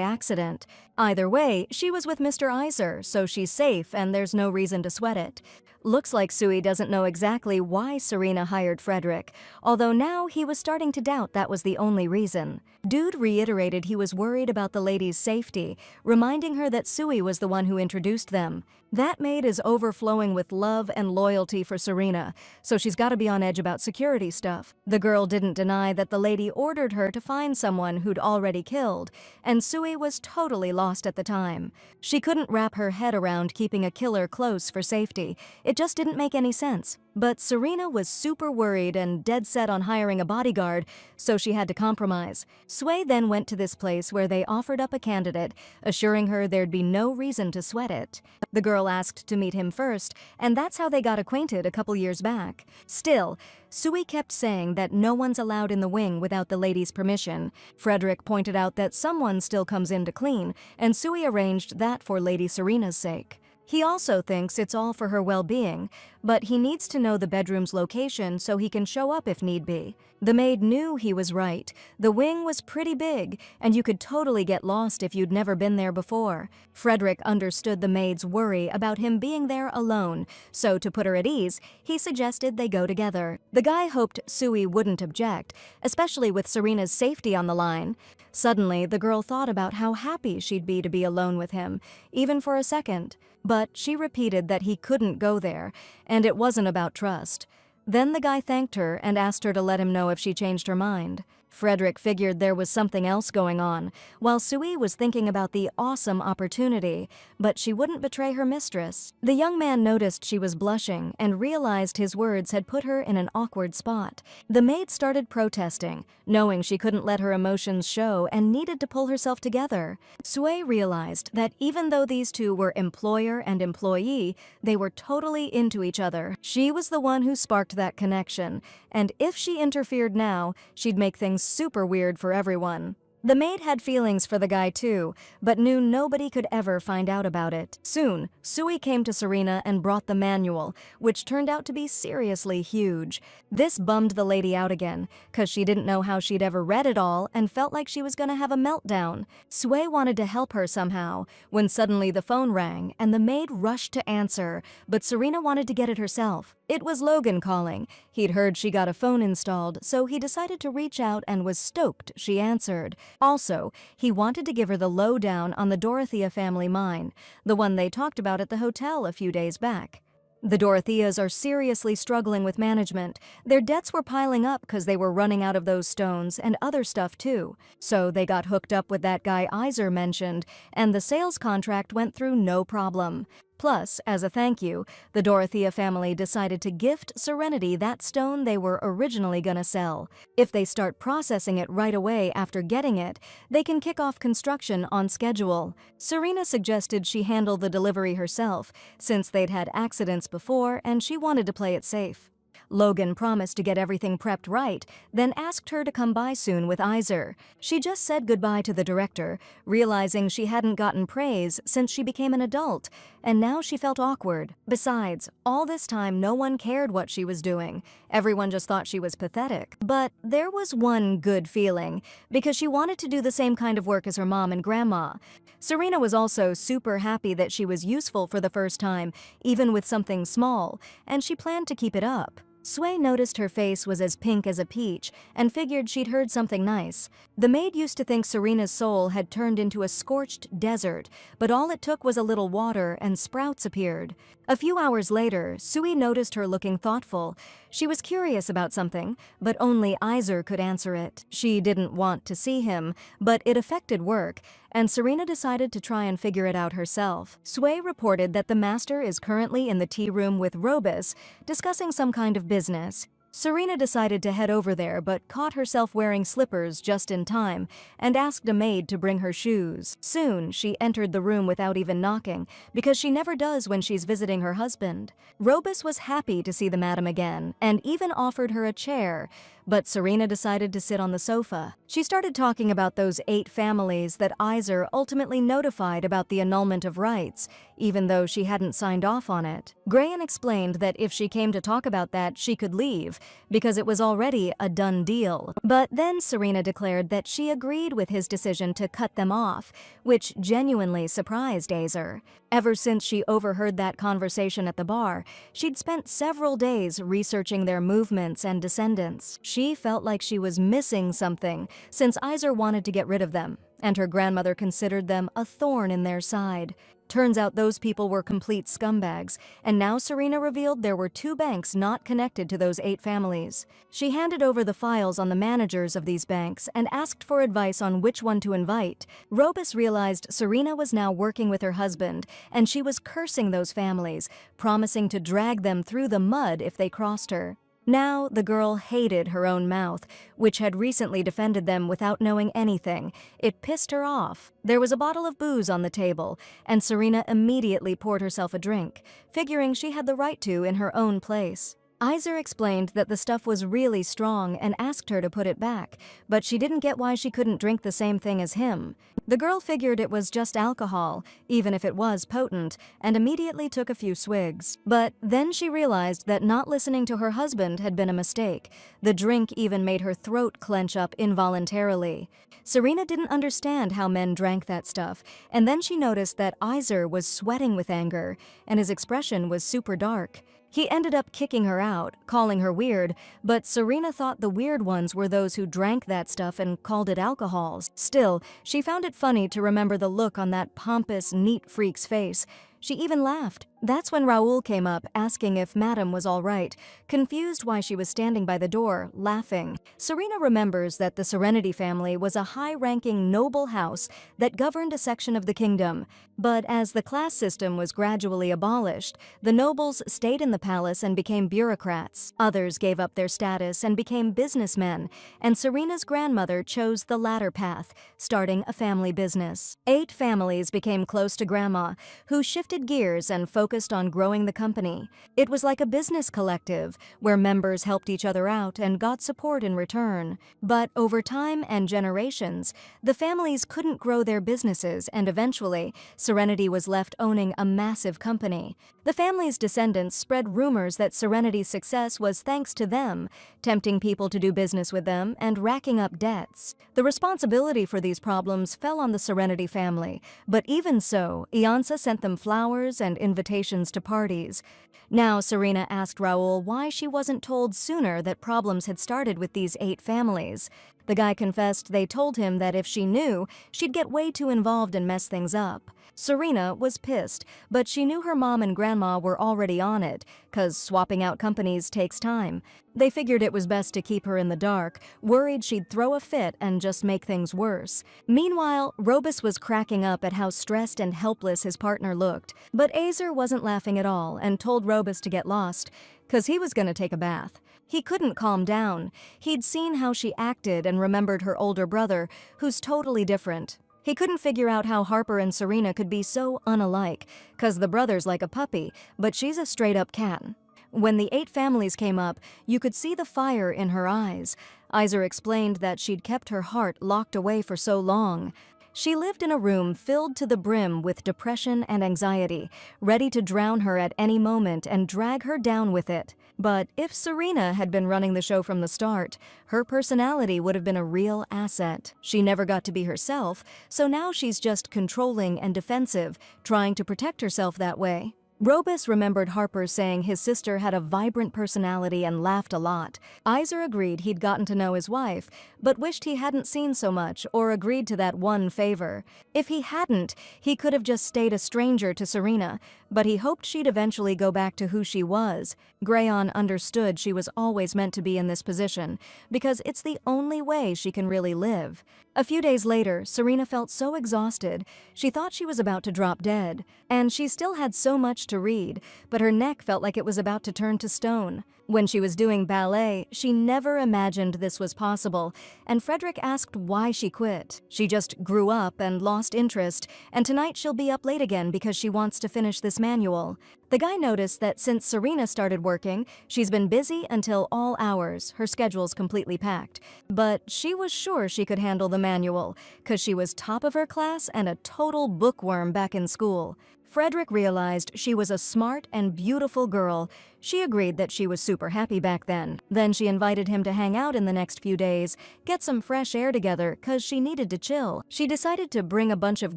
accident. Either way, she was with Mr. Eizer, so she's safe and there's no reason to sweat it. Looks like Sui doesn't know exactly why Serena hired Frederick, although now he was starting to doubt that was the only reason. Dude reiterated he was worried about the lady's safety, reminding her that Sui was the one who introduced them. That maid is overflowing with love and loyalty for Serena, so she's got to be on edge about security stuff. The girl didn't deny that the lady ordered her to find someone who'd already killed, and Sui was totally lost at the time. She couldn't wrap her head around keeping a killer close for safety. It just didn't make any sense. But Serena was super worried and dead set on hiring a bodyguard, so she had to compromise. Sui then went to this place where they offered up a candidate, assuring her there'd be no reason to sweat it. The girl asked to meet him first, and that's how they got acquainted a couple years back. Still, Sui kept saying that no one's allowed in the wing without the lady's permission. Frederick pointed out that someone still comes in to clean, and Sui arranged that for Lady Serena's sake. He also thinks it's all for her well-being, but he needs to know the bedroom's location so he can show up if need be. The maid knew he was right. The wing was pretty big, and you could totally get lost if you'd never been there before. Frederick understood the maid's worry about him being there alone, so to put her at ease, he suggested they go together. The guy hoped Sui wouldn't object, especially with Serena's safety on the line. Suddenly, the girl thought about how happy she'd be to be alone with him, even for a second. But she repeated that he couldn't go there, and it wasn't about trust. Then the guy thanked her and asked her to let him know if she changed her mind. Frederick figured there was something else going on, while Sui was thinking about the awesome opportunity, but she wouldn't betray her mistress. The young man noticed she was blushing and realized his words had put her in an awkward spot. The maid started protesting, knowing she couldn't let her emotions show and needed to pull herself together. Sui realized that even though these two were employer and employee, they were totally into each other. She was the one who sparked that connection, and if she interfered now, she'd make things super weird for everyone. The maid had feelings for the guy too, but knew nobody could ever find out about it. Soon, Sui came to Serena and brought the manual, which turned out to be seriously huge. This bummed the lady out again, cause she didn't know how she'd ever read it all and felt like she was gonna have a meltdown. Sui wanted to help her somehow, when suddenly the phone rang and the maid rushed to answer, but Serena wanted to get it herself. It was Logan calling. He'd heard she got a phone installed, so he decided to reach out and was stoked she answered. Also, he wanted to give her the lowdown on the Dorothea family mine, the one they talked about at the hotel a few days back. The Dorotheas are seriously struggling with management. Their debts were piling up because they were running out of those stones and other stuff too. So they got hooked up with that guy Eizer mentioned, and the sales contract went through no problem. Plus, as a thank you, the Dorothea family decided to gift Serenity that stone they were originally gonna sell. If they start processing it right away after getting it, they can kick off construction on schedule. Serena suggested she handle the delivery herself, since they'd had accidents before and she wanted to play it safe. Logan promised to get everything prepped right, then asked her to come by soon with Eizer. She just said goodbye to the director, realizing she hadn't gotten praise since she became an adult, and now she felt awkward. Besides, all this time no one cared what she was doing. Everyone just thought she was pathetic. But there was one good feeling, because she wanted to do the same kind of work as her mom and grandma. Serena was also super happy that she was useful for the first time, even with something small, and she planned to keep it up. Sui noticed her face was as pink as a peach and figured she'd heard something nice. The maid used to think Serena's soul had turned into a scorched desert, but all it took was a little water and sprouts appeared. A few hours later, Sui noticed her looking thoughtful. She was curious about something, but only Eizer could answer it. She didn't want to see him, but it affected work, and Serena decided to try and figure it out herself. Sui reported that the master is currently in the tea room with Robus, discussing some kind of business. Serena decided to head over there but caught herself wearing slippers just in time and asked a maid to bring her shoes. Soon, she entered the room without even knocking, because she never does when she's visiting her husband. Robus was happy to see the madam again and even offered her a chair, but Serena decided to sit on the sofa. She started talking about those 8 families that Eizer ultimately notified about the annulment of rights, even though she hadn't signed off on it. Grayan explained that if she came to talk about that, she could leave, because it was already a done deal. But then Serena declared that she agreed with his decision to cut them off, which genuinely surprised Eizer. Ever since she overheard that conversation at the bar, she'd spent several days researching their movements and descendants. She felt like she was missing something, since Eizer wanted to get rid of them, and her grandmother considered them a thorn in their side. Turns out those people were complete scumbags, and now Serena revealed there were 2 banks not connected to those 8 families. She handed over the files on the managers of these banks and asked for advice on which one to invite. Robus realized Serena was now working with her husband, and she was cursing those families, promising to drag them through the mud if they crossed her. Now, the girl hated her own mouth, which had recently defended them without knowing anything. It pissed her off. There was a bottle of booze on the table, and Serena immediately poured herself a drink, figuring she had the right to in her own place. Eizer explained that the stuff was really strong and asked her to put it back, but she didn't get why she couldn't drink the same thing as him. The girl figured it was just alcohol, even if it was potent, and immediately took a few swigs. But then she realized that not listening to her husband had been a mistake. The drink even made her throat clench up involuntarily. Serena didn't understand how men drank that stuff, and then she noticed that Eizer was sweating with anger, and his expression was super dark. He ended up kicking her out, calling her weird, but Serena thought the weird ones were those who drank that stuff and called it alcohols. Still, she found it funny to remember the look on that pompous, neat freak's face. She even laughed. That's when Raoul came up, asking if Madame was all right, confused why she was standing by the door, laughing. Serena remembers that the Serenity family was a high-ranking noble house that governed a section of the kingdom. But as the class system was gradually abolished, the nobles stayed in the palace and became bureaucrats. Others gave up their status and became businessmen, and Serena's grandmother chose the latter path, starting a family business. 8 families became close to Grandma, who shifted gears and focused on growing the company. It was like a business collective, where members helped each other out and got support in return. But over time and generations, the families couldn't grow their businesses, and eventually, Serenity was left owning a massive company. The family's descendants spread rumors that Serenity's success was thanks to them, tempting people to do business with them and racking up debts. The responsibility for these problems fell on the Serenity family, but even so, Iansa sent them flowers and invitations to parties. Now Serena asked Raoul why she wasn't told sooner that problems had started with these 8 families. The guy confessed they told him that if she knew, she'd get way too involved and mess things up. Serena was pissed, but she knew her mom and grandma were already on it, 'cause swapping out companies takes time. They figured it was best to keep her in the dark, worried she'd throw a fit and just make things worse. Meanwhile, Robus was cracking up at how stressed and helpless his partner looked, but Eizer wasn't laughing at all and told Robus to get lost, 'cause he was gonna take a bath. He couldn't calm down. He'd seen how she acted and remembered her older brother, who's totally different. He couldn't figure out how Harper and Serena could be so unalike, 'cause the brother's like a puppy, but she's a straight-up cat. When the 8 families came up, you could see the fire in her eyes. Eizer explained that she'd kept her heart locked away for so long. She lived in a room filled to the brim with depression and anxiety, ready to drown her at any moment and drag her down with it. But if Serena had been running the show from the start, her personality would have been a real asset. She never got to be herself, so now she's just controlling and defensive, trying to protect herself that way. Robus remembered Harper saying his sister had a vibrant personality and laughed a lot. Eizer agreed he'd gotten to know his wife, but wished he hadn't seen so much or agreed to that one favor. If he hadn't, he could have just stayed a stranger to Serena, but he hoped she'd eventually go back to who she was. Grayon understood she was always meant to be in this position, because it's the only way she can really live. A few days later, Serena felt so exhausted, she thought she was about to drop dead. And she still had so much to read, but her neck felt like it was about to turn to stone. When she was doing ballet, she never imagined this was possible, and Frederick asked why she quit. She just grew up and lost interest, and tonight she'll be up late again because she wants to finish this manual. The guy noticed that since Serena started working, she's been busy until all hours, her schedule's completely packed. But she was sure she could handle the manual, 'cause she was top of her class and a total bookworm back in school. Frederick realized she was a smart and beautiful girl. She agreed that she was super happy back then. Then she invited him to hang out in the next few days, get some fresh air together, 'cause she needed to chill. She decided to bring a bunch of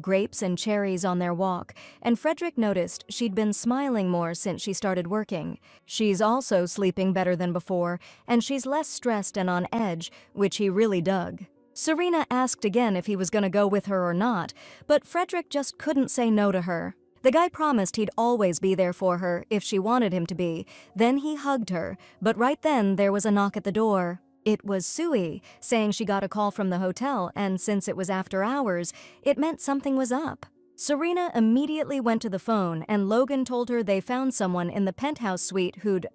grapes and cherries on their walk, and Frederick noticed she'd been smiling more since she started working. She's also sleeping better than before, and she's less stressed and on edge, which he really dug. Serena asked again if he was gonna go with her or not, but Frederick just couldn't say no to her. The guy promised he'd always be there for her if she wanted him to be. Then he hugged her, but right then there was a knock at the door. It was Sui, saying she got a call from the hotel, and since it was after hours, it meant something was up. Serena immediately went to the phone, and Logan told her they found someone in the penthouse suite who'd,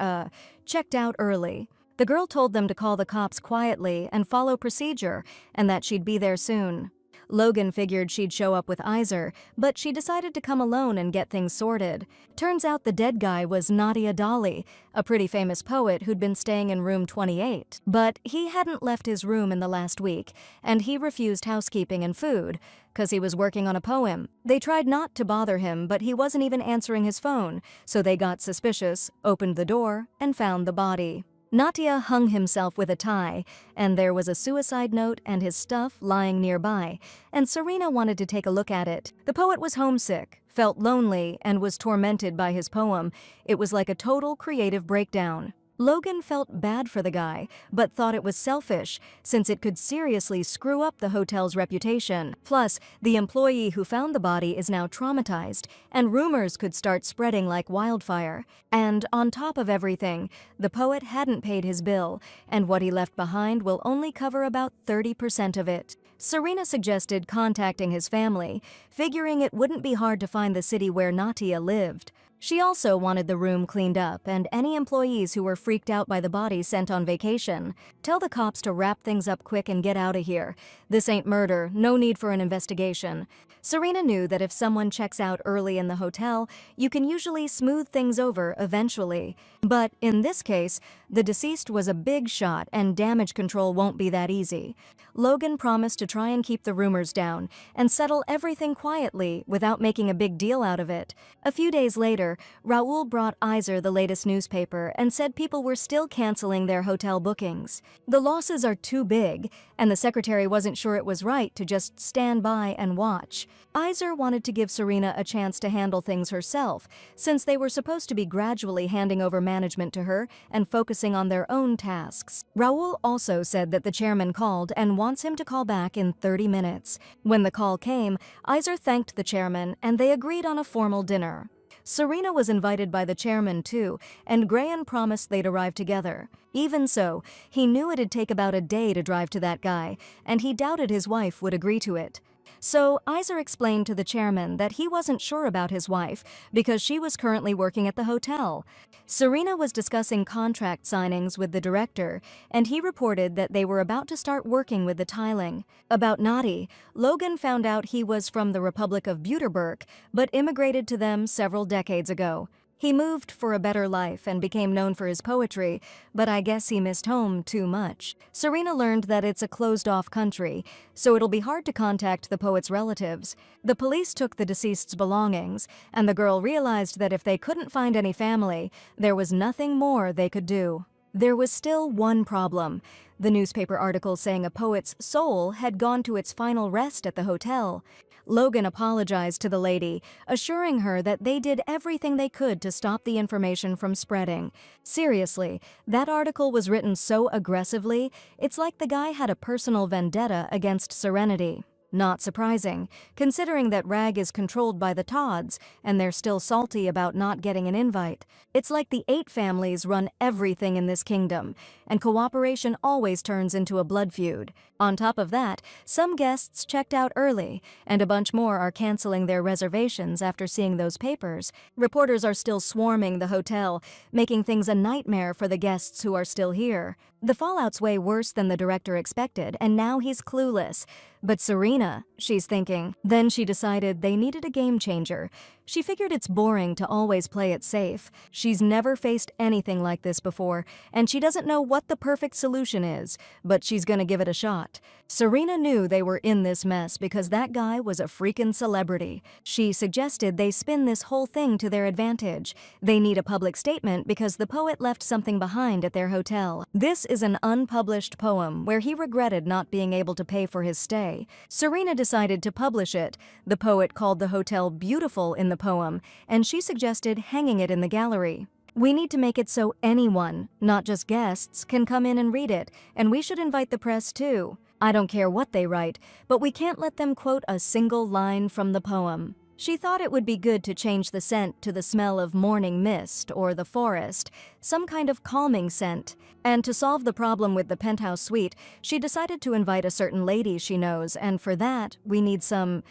checked out early. The girl told them to call the cops quietly and follow procedure, and that she'd be there soon. Logan figured she'd show up with Eizer, but she decided to come alone and get things sorted. Turns out the dead guy was Nadia Dali, a pretty famous poet who'd been staying in room 28. But he hadn't left his room in the last week, and he refused housekeeping and food, 'cause he was working on a poem. They tried not to bother him, but he wasn't even answering his phone, so they got suspicious, opened the door, and found the body. Natia hung himself with a tie, and there was a suicide note and his stuff lying nearby, and Serena wanted to take a look at it. The poet was homesick, felt lonely, and was tormented by his poem. It was like a total creative breakdown. Logan felt bad for the guy, but thought it was selfish, since it could seriously screw up the hotel's reputation. Plus, the employee who found the body is now traumatized, and rumors could start spreading like wildfire. And on top of everything, the poet hadn't paid his bill, and what he left behind will only cover about 30% of it. Serena suggested contacting his family, figuring it wouldn't be hard to find the city where Natia lived. She also wanted the room cleaned up and any employees who were freaked out by the body sent on vacation. Tell the cops to wrap things up quick and get out of here. This ain't murder, no need for an investigation. Serena knew that if someone checks out early in the hotel, you can usually smooth things over eventually. But in this case, the deceased was a big shot and damage control won't be that easy. Logan promised to try and keep the rumors down and settle everything quietly without making a big deal out of it. A few days later, Raoul brought Eizer the latest newspaper and said people were still canceling their hotel bookings. The losses are too big, and the secretary wasn't sure it was right to just stand by and watch. Eizer wanted to give Serena a chance to handle things herself, since they were supposed to be gradually handing over management to her and focusing on their own tasks. Raoul also said that the chairman called and wants him to call back in 30 minutes. When the call came, Eizer thanked the chairman and they agreed on a formal dinner. Serena was invited by the chairman too, and Graham promised they'd arrive together. Even so, he knew it'd take about a day to drive to that guy, and he doubted his wife would agree to it. So Eizer explained to the chairman that he wasn't sure about his wife because she was currently working at the hotel. Serena was discussing contract signings with the director, and he reported that they were about to start working with the tiling. About Nadi, Logan found out he was from the Republic of Butterberg, but immigrated to them several decades ago. He moved for a better life and became known for his poetry, but I guess he missed home too much. Serena learned that it's a closed-off country, so it'll be hard to contact the poet's relatives. The police took the deceased's belongings, and the girl realized that if they couldn't find any family, there was nothing more they could do. There was still one problem. The newspaper article saying a poet's soul had gone to its final rest at the hotel. Logan apologized to the lady, assuring her that they did everything they could to stop the information from spreading. Seriously, that article was written so aggressively, it's like the guy had a personal vendetta against Serenity. Not surprising, considering that Rag is controlled by the Todds, and they're still salty about not getting an invite. It's like the 8 families run everything in this kingdom, and cooperation always turns into a blood feud. On top of that, some guests checked out early, and a bunch more are canceling their reservations after seeing those papers. Reporters are still swarming the hotel, making things a nightmare for the guests who are still here. The fallout's way worse than the director expected, and now he's clueless. But Serena, she's thinking. Then she decided they needed a game changer. She figured it's boring to always play it safe. She's never faced anything like this before, and she doesn't know what the perfect solution is, but she's gonna give it a shot. Serena knew they were in this mess because that guy was a freaking celebrity. She suggested they spin this whole thing to their advantage. They need a public statement because the poet left something behind at their hotel. This is an unpublished poem where he regretted not being able to pay for his stay. Serena decided to publish it. The poet called the hotel beautiful in the poem, and she suggested hanging it in the gallery. We need to make it so anyone, not just guests, can come in and read it, and we should invite the press too. I don't care what they write, but we can't let them quote a single line from the poem. She thought it would be good to change the scent to the smell of morning mist or the forest, some kind of calming scent. And to solve the problem with the penthouse suite, she decided to invite a certain lady she knows, and for that, we need some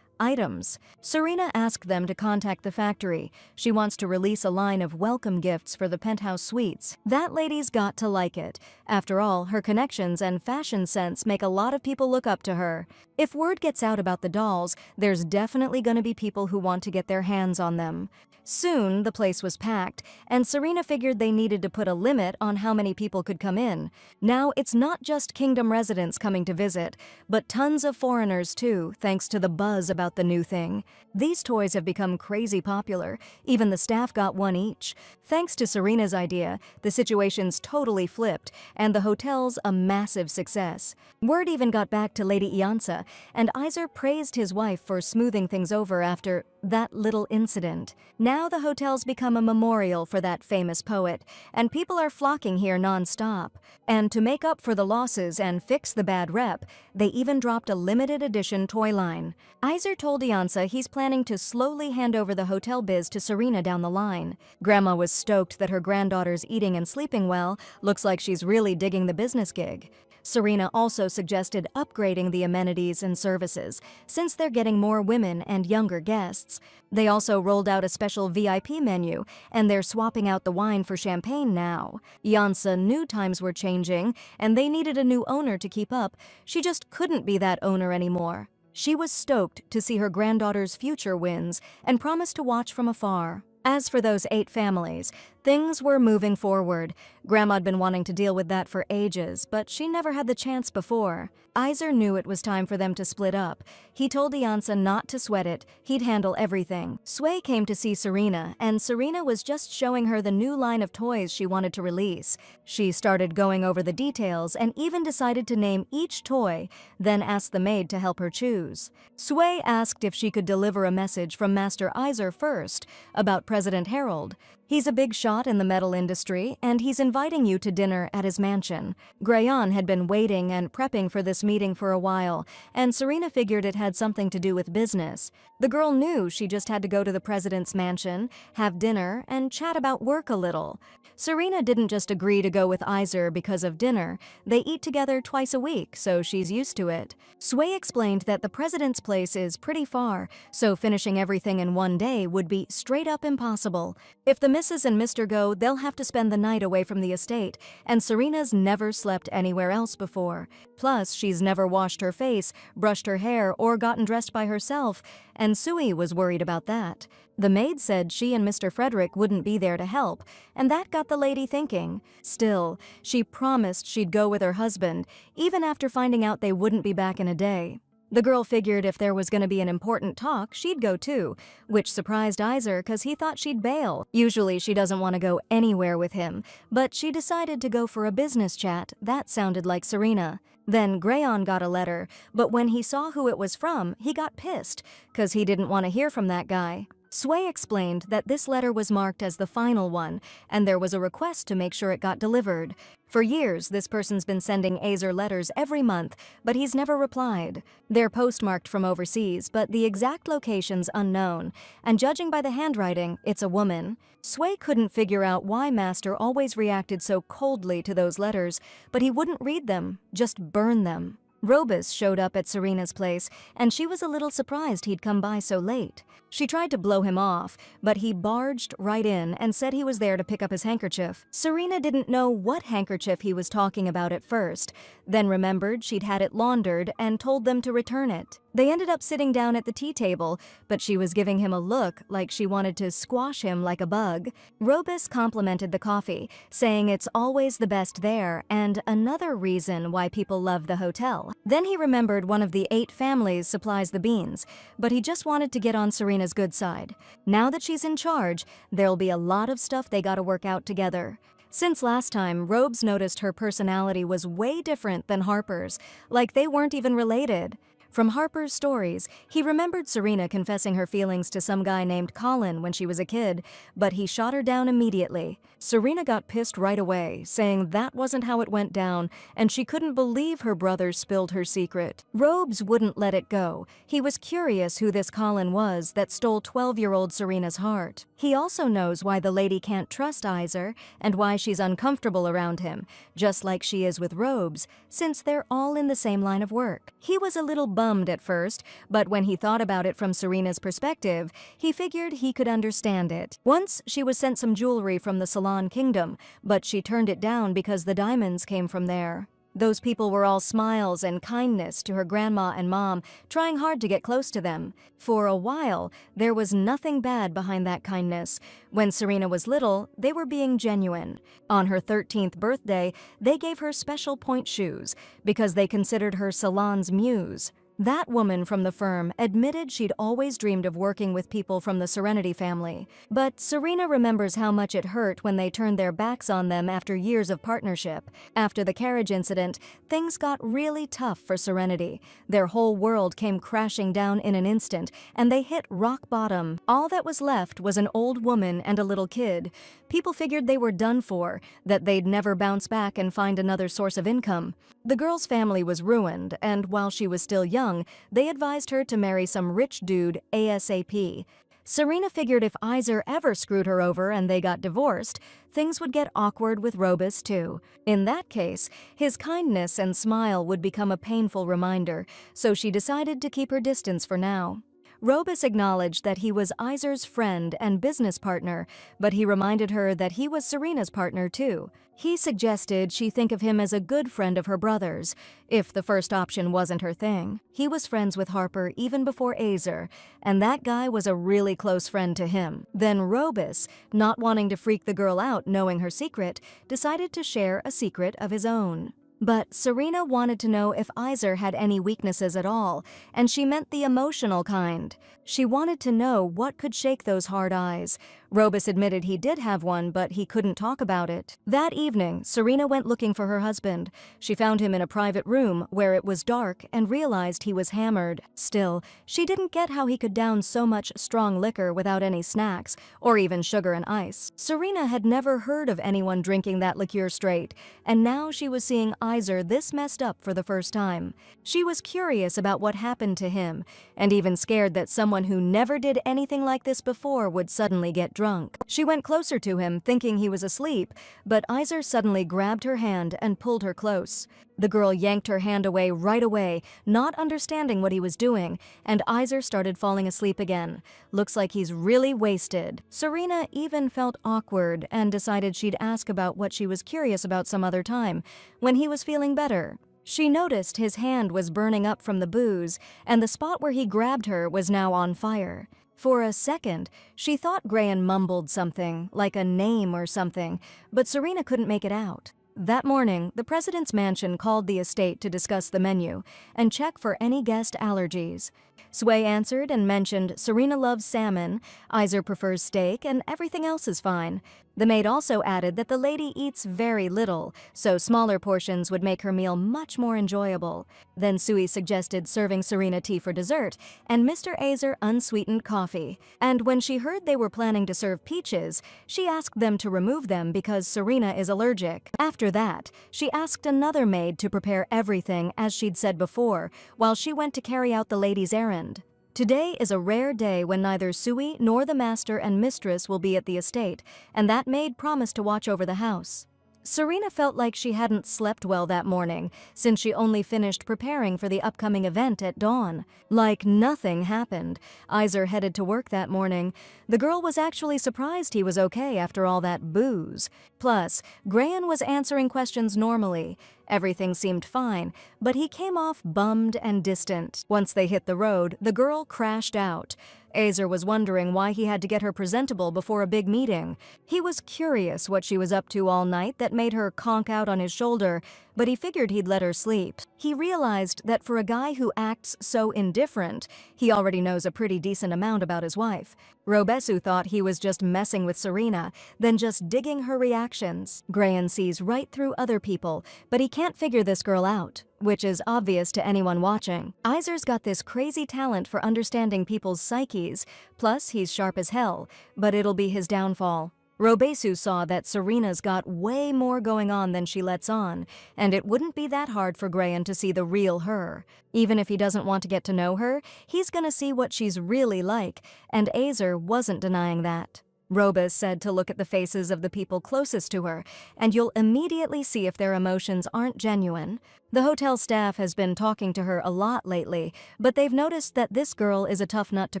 items. Serena asked them to contact the factory. She wants to release a line of welcome gifts for the penthouse suites. That lady's got to like it. After all, her connections and fashion sense make a lot of people look up to her. If word gets out about the dolls, there's definitely going to be people who want to get their hands on them. Soon, the place was packed, and Serena figured they needed to put a limit on how many people could come in. Now, it's not just Kingdom residents coming to visit, but tons of foreigners too, thanks to the buzz about the new thing. These toys have become crazy popular. Even the staff got one each. Thanks to Serena's idea, the situation's totally flipped, and the hotel's a massive success. Word even got back to Lady Iansa, and Eizer praised his wife for smoothing things over after that little incident. Now the hotel's become a memorial for that famous poet, and people are flocking here non-stop. And to make up for the losses and fix the bad rep, they even dropped a limited edition toy line. Eizer told Iansa he's planning to slowly hand over the hotel biz to Serena down the line. Grandma was stoked that her granddaughter's eating and sleeping well. Looks like she's really digging the business gig. Serena also suggested upgrading the amenities and services, since they're getting more women and younger guests. They also rolled out a special VIP menu, and they're swapping out the wine for champagne now. Iansa knew times were changing, and they needed a new owner to keep up. She just couldn't be that owner anymore. She was stoked to see her granddaughter's future wins, and promised to watch from afar. As for those 8 families, things were moving forward. Grandma'd been wanting to deal with that for ages, but she never had the chance before. Eizer knew it was time for them to split up. He told Iansa not to sweat it, he'd handle everything. Sway came to see Serena, and Serena was just showing her the new line of toys she wanted to release. She started going over the details and even decided to name each toy, then asked the maid to help her choose. Sway asked if she could deliver a message from Master Eizer first, about President Harold. He's a big shot in the metal industry, and he's inviting you to dinner at his mansion. Grayon had been waiting and prepping for this meeting for a while, and Serena figured it had something to do with business. The girl knew she just had to go to the president's mansion, have dinner, and chat about work a little. Serena didn't just agree to go with Eizer because of dinner. They eat together twice a week, so she's used to it. Sway explained that the president's place is pretty far, so finishing everything in one day would be straight up impossible. If the Mrs. and Mr. go, they'll have to spend the night away from the estate, and Serena's never slept anywhere else before. Plus, she's never washed her face, brushed her hair, or gotten dressed by herself, and Sui was worried about that. The maid said she and Mr. Frederick wouldn't be there to help, and that got the lady thinking. Still, she promised she'd go with her husband, even after finding out they wouldn't be back in a day. The girl figured if there was going to be an important talk, she'd go too, which surprised Eizer because he thought she'd bail. Usually she doesn't want to go anywhere with him, but she decided to go for a business chat. That sounded like Serena. Then Grayon got a letter, but when he saw who it was from, he got pissed, because he didn't want to hear from that guy. Sway explained that this letter was marked as the final one, and there was a request to make sure it got delivered. For years, this person's been sending Eizer letters every month, but he's never replied. They're postmarked from overseas, but the exact location's unknown, and judging by the handwriting, it's a woman. Sway couldn't figure out why Master always reacted so coldly to those letters, but he wouldn't read them, just burn them. Robus showed up at Serena's place, and she was a little surprised he'd come by so late. She tried to blow him off, but he barged right in and said he was there to pick up his handkerchief. Serena didn't know what handkerchief he was talking about at first, then remembered she'd had it laundered and told them to return it. They ended up sitting down at the tea table, but she was giving him a look like she wanted to squash him like a bug. Robus complimented the coffee, saying it's always the best there and another reason why people love the hotel. Then he remembered one of the 8 families supplies the beans, but he just wanted to get on Serena's good side. Now that she's in charge, there'll be a lot of stuff they gotta work out together. Since last time, Robes noticed her personality was way different than Harper's, like they weren't even related. From Harper's stories, he remembered Serena confessing her feelings to some guy named Colin when she was a kid, but he shot her down immediately. Serena got pissed right away, saying that wasn't how it went down, and she couldn't believe her brother spilled her secret. Robes wouldn't let it go. He was curious who this Colin was that stole 12-year-old Serena's heart. He also knows why the lady can't trust Eizer, and why she's uncomfortable around him, just like she is with Robes, since they're all in the same line of work. He was a little bummed at first, but when he thought about it from Serena's perspective, he figured he could understand it. Once, she was sent some jewelry from the Salon Kingdom, but she turned it down because the diamonds came from there. Those people were all smiles and kindness to her grandma and mom, trying hard to get close to them. For a while, there was nothing bad behind that kindness. When Serena was little, they were being genuine. On her 13th birthday, they gave her special point shoes because they considered her Salon's muse. That woman from the firm admitted she'd always dreamed of working with people from the Serenity family. But Serena remembers how much it hurt when they turned their backs on them after years of partnership. After the carriage incident, things got really tough for Serenity. Their whole world came crashing down in an instant, and they hit rock bottom. All that was left was an old woman and a little kid. People figured they were done for, that they'd never bounce back and find another source of income. The girl's family was ruined, and while she was still young, they advised her to marry some rich dude ASAP. Serena figured if Eizer ever screwed her over and they got divorced, things would get awkward with Robus too. In that case, his kindness and smile would become a painful reminder, so she decided to keep her distance for now. Robus acknowledged that he was Eizer's friend and business partner, but he reminded her that he was Serena's partner too. He suggested she think of him as a good friend of her brother's, if the first option wasn't her thing. He was friends with Harper even before Eizer, and that guy was a really close friend to him. Then Robus, not wanting to freak the girl out knowing her secret, decided to share a secret of his own. But Serena wanted to know if Eizer had any weaknesses at all, and she meant the emotional kind. She wanted to know what could shake those hard eyes. Robus admitted he did have one, but he couldn't talk about it. That evening, Serena went looking for her husband. She found him in a private room where it was dark and realized he was hammered. Still, she didn't get how he could down so much strong liquor without any snacks, or even sugar and ice. Serena had never heard of anyone drinking that liqueur straight, and now she was seeing Eizer this messed up for the first time. She was curious about what happened to him, and even scared that someone who never did anything like this before would suddenly get drunk. She went closer to him, thinking he was asleep, but Eizer suddenly grabbed her hand and pulled her close. The girl yanked her hand right away, not understanding what he was doing, and Eizer started falling asleep again. Looks like he's really wasted. Serena even felt awkward and decided she'd ask about what she was curious about some other time, when he was feeling better. She noticed his hand was burning up from the booze, and the spot where he grabbed her was now on fire. For a second, she thought Graham mumbled something, like a name or something, but Serena couldn't make it out. That morning, the president's mansion called the estate to discuss the menu and check for any guest allergies. Sway answered and mentioned Serena loves salmon, Eizer prefers steak, and everything else is fine. The maid also added that the lady eats very little, so smaller portions would make her meal much more enjoyable. Then Sui suggested serving Serena tea for dessert and Mr. Eizer unsweetened coffee. And when she heard they were planning to serve peaches, she asked them to remove them because Serena is allergic. After that, she asked another maid to prepare everything as she'd said before, while she went to carry out the lady's errand. Today is a rare day when neither Sui nor the master and mistress will be at the estate, and that maid promised to watch over the house. Serena felt like she hadn't slept well that morning, since she only finished preparing for the upcoming event at dawn. Like nothing happened. Eizer headed to work that morning. The girl was actually surprised he was okay after all that booze. Plus, Graham was answering questions normally. Everything seemed fine, but he came off bummed and distant. Once they hit the road, the girl crashed out. Eizer was wondering why he had to get her presentable before a big meeting. He was curious what she was up to all night that made her conk out on his shoulder, but he figured he'd let her sleep. He realized that for a guy who acts so indifferent, he already knows a pretty decent amount about his wife. Robesu thought he was just messing with Serena, then just digging her reactions. Graham sees right through other people, but he can't figure this girl out, which is obvious to anyone watching. Eizer's got this crazy talent for understanding people's psyches, plus he's sharp as hell, but it'll be his downfall. Robesu saw that Serena's got way more going on than she lets on, and it wouldn't be that hard for Graham to see the real her. Even if he doesn't want to get to know her, he's gonna see what she's really like, and Eizer wasn't denying that. Robus said to look at the faces of the people closest to her, and you'll immediately see if their emotions aren't genuine. The hotel staff has been talking to her a lot lately, but they've noticed that this girl is a tough nut to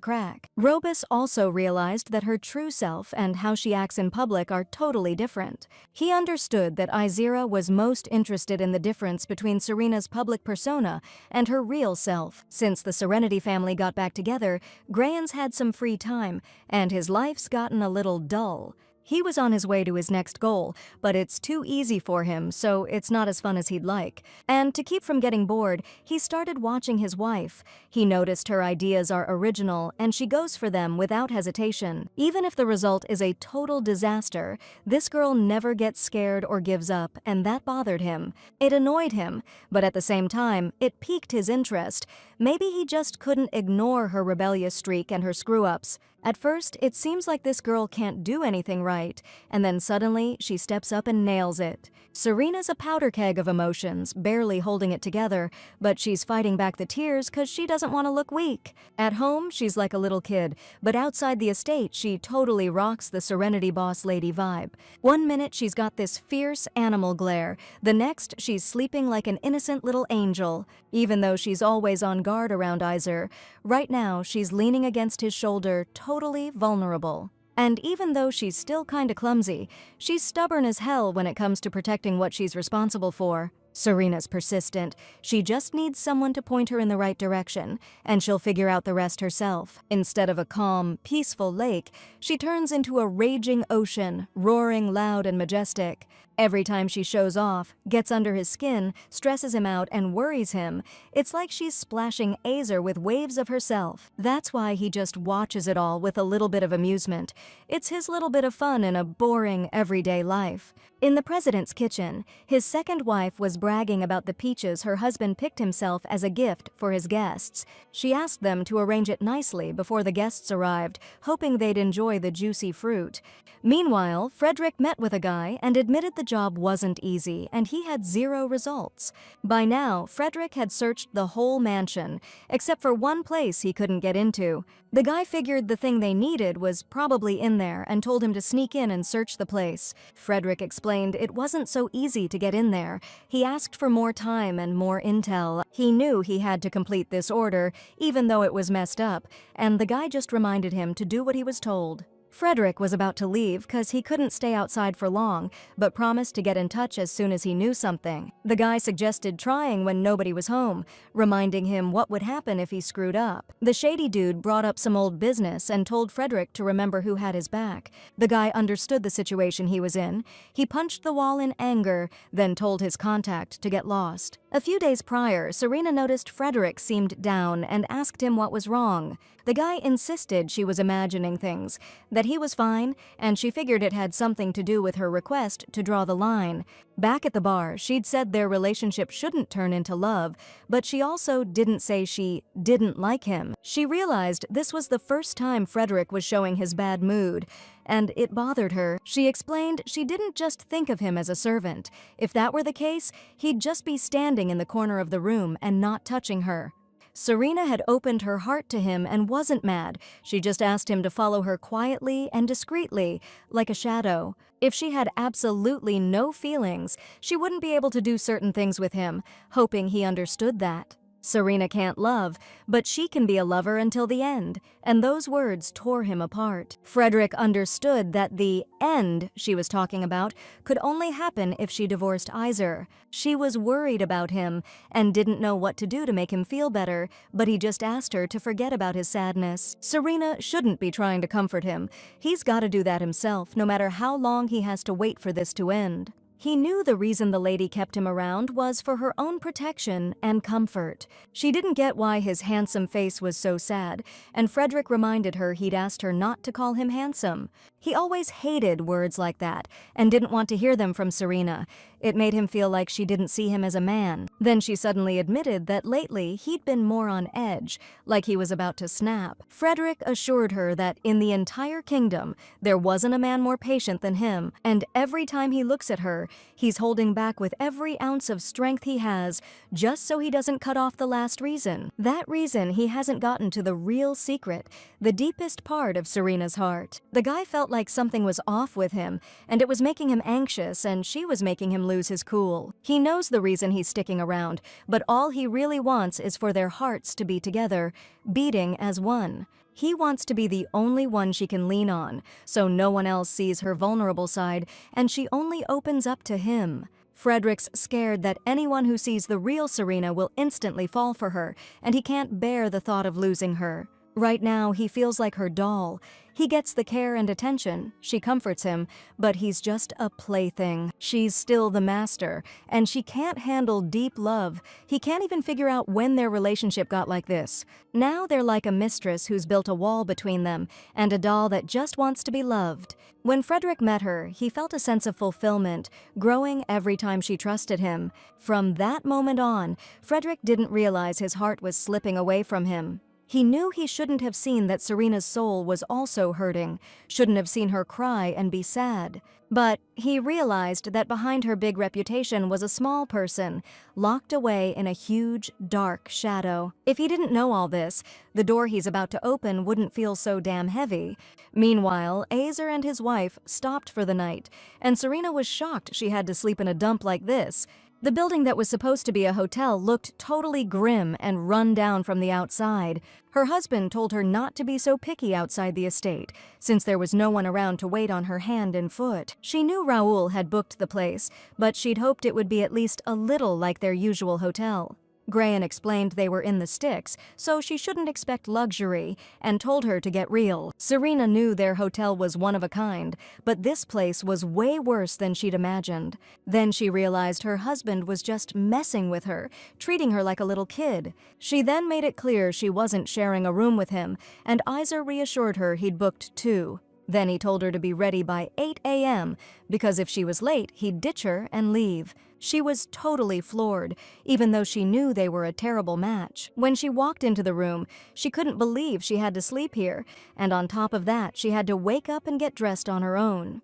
crack. Robus also realized that her true self and how she acts in public are totally different. He understood that Eizer was most interested in the difference between Serena's public persona and her real self. Since the Serenity family got back together, Graham's had some free time, and his life's gotten a little dull. He was on his way to his next goal, but it's too easy for him, so it's not as fun as he'd like. And to keep from getting bored, he started watching his wife. He noticed her ideas are original, and she goes for them without hesitation. Even if the result is a total disaster, this girl never gets scared or gives up, and that bothered him. It annoyed him, but at the same time, it piqued his interest. Maybe he just couldn't ignore her rebellious streak and her screw-ups. At first, it seems like this girl can't do anything right, and then suddenly she steps up and nails it. Serena's a powder keg of emotions, barely holding it together, but she's fighting back the tears because she doesn't want to look weak. At home, she's like a little kid, but outside the estate, she totally rocks the Serenity boss lady vibe. One minute, she's got this fierce animal glare. The next, she's sleeping like an innocent little angel. Even though she's always on guard around Eizer, right now, she's leaning against his shoulder, totally vulnerable. And even though she's still kinda clumsy, she's stubborn as hell when it comes to protecting what she's responsible for. Serena's persistent. She just needs someone to point her in the right direction, and she'll figure out the rest herself. Instead of a calm, peaceful lake, she turns into a raging ocean, roaring loud and majestic. Every time she shows off, gets under his skin, stresses him out, and worries him, it's like she's splashing Eizer with waves of herself. That's why he just watches it all with a little bit of amusement. It's his little bit of fun in a boring, everyday life. In the president's kitchen, his second wife was bragging about the peaches her husband picked himself as a gift for his guests. She asked them to arrange it nicely before the guests arrived, hoping they'd enjoy the juicy fruit. Meanwhile, Frederick met with a guy and admitted the job wasn't easy, and he had 0 results. By now, Frederick had searched the whole mansion, except for one place he couldn't get into. The guy figured the thing they needed was probably in there and told him to sneak in and search the place. Frederick explained it wasn't so easy to get in there. He asked for more time and more intel. He knew he had to complete this order, even though it was messed up, and the guy just reminded him to do what he was told. Frederick was about to leave because he couldn't stay outside for long, but promised to get in touch as soon as he knew something. The guy suggested trying when nobody was home, reminding him what would happen if he screwed up. The shady dude brought up some old business and told Frederick to remember who had his back. The guy understood the situation he was in. He punched the wall in anger, then told his contact to get lost. A few days prior, Serena noticed Frederick seemed down and asked him what was wrong. The guy insisted she was imagining things, that he was fine, and she figured it had something to do with her request to draw the line. Back at the bar, she'd said their relationship shouldn't turn into love, but she also didn't say she didn't like him. She realized this was the first time Frederick was showing his bad mood, and it bothered her. She explained she didn't just think of him as a servant. If that were the case, he'd just be standing in the corner of the room and not touching her. Serena had opened her heart to him and wasn't mad. She just asked him to follow her quietly and discreetly, like a shadow. If she had absolutely no feelings, she wouldn't be able to do certain things with him, hoping he understood that. Serena can't love, but she can be a lover until the end, and those words tore him apart. Frederick understood that the end she was talking about could only happen if she divorced Eizer. She was worried about him and didn't know what to do to make him feel better, but he just asked her to forget about his sadness. Serena shouldn't be trying to comfort him. He's got to do that himself, no matter how long he has to wait for this to end. He knew the reason the lady kept him around was for her own protection and comfort. She didn't get why his handsome face was so sad, and Frederick reminded her he'd asked her not to call him handsome. He always hated words like that, and didn't want to hear them from Serena. It made him feel like she didn't see him as a man. Then she suddenly admitted that lately he'd been more on edge, like he was about to snap. Frederick assured her that in the entire kingdom, there wasn't a man more patient than him, and every time he looks at her, he's holding back with every ounce of strength he has, just so he doesn't cut off the last reason. That reason he hasn't gotten to the real secret, the deepest part of Serena's heart. The guy felt like something was off with him, and it was making him anxious, and she was making him lose his cool. He knows the reason he's sticking around, but all he really wants is for their hearts to be together, beating as one. He wants to be the only one she can lean on, so no one else sees her vulnerable side, and she only opens up to him. Frederick's scared that anyone who sees the real Serena will instantly fall for her, and he can't bear the thought of losing her. Right now, he feels like her doll. He gets the care and attention. She comforts him, but he's just a plaything. She's still the master, and she can't handle deep love. He can't even figure out when their relationship got like this. Now they're like a mistress who's built a wall between them, and a doll that just wants to be loved. When Frederick met her, he felt a sense of fulfillment, growing every time she trusted him. From that moment on, Frederick didn't realize his heart was slipping away from him. He knew he shouldn't have seen that Serena's soul was also hurting, shouldn't have seen her cry and be sad. But he realized that behind her big reputation was a small person, locked away in a huge, dark shadow. If he didn't know all this, the door he's about to open wouldn't feel so damn heavy. Meanwhile, Eizer and his wife stopped for the night, and Serena was shocked she had to sleep in a dump like this. The building that was supposed to be a hotel looked totally grim and run down from the outside. Her husband told her not to be so picky outside the estate, since there was no one around to wait on her hand and foot. She knew Raoul had booked the place, but she'd hoped it would be at least a little like their usual hotel. Grayan explained they were in the sticks, so she shouldn't expect luxury, and told her to get real. Serena knew their hotel was one of a kind, but this place was way worse than she'd imagined. Then she realized her husband was just messing with her, treating her like a little kid. She then made it clear she wasn't sharing a room with him, and Eizer reassured her he'd booked 2. Then he told her to be ready by 8 a.m., because if she was late, he'd ditch her and leave. She was totally floored, even though she knew they were a terrible match. When she walked into the room, she couldn't believe she had to sleep here, and on top of that, she had to wake up and get dressed on her own.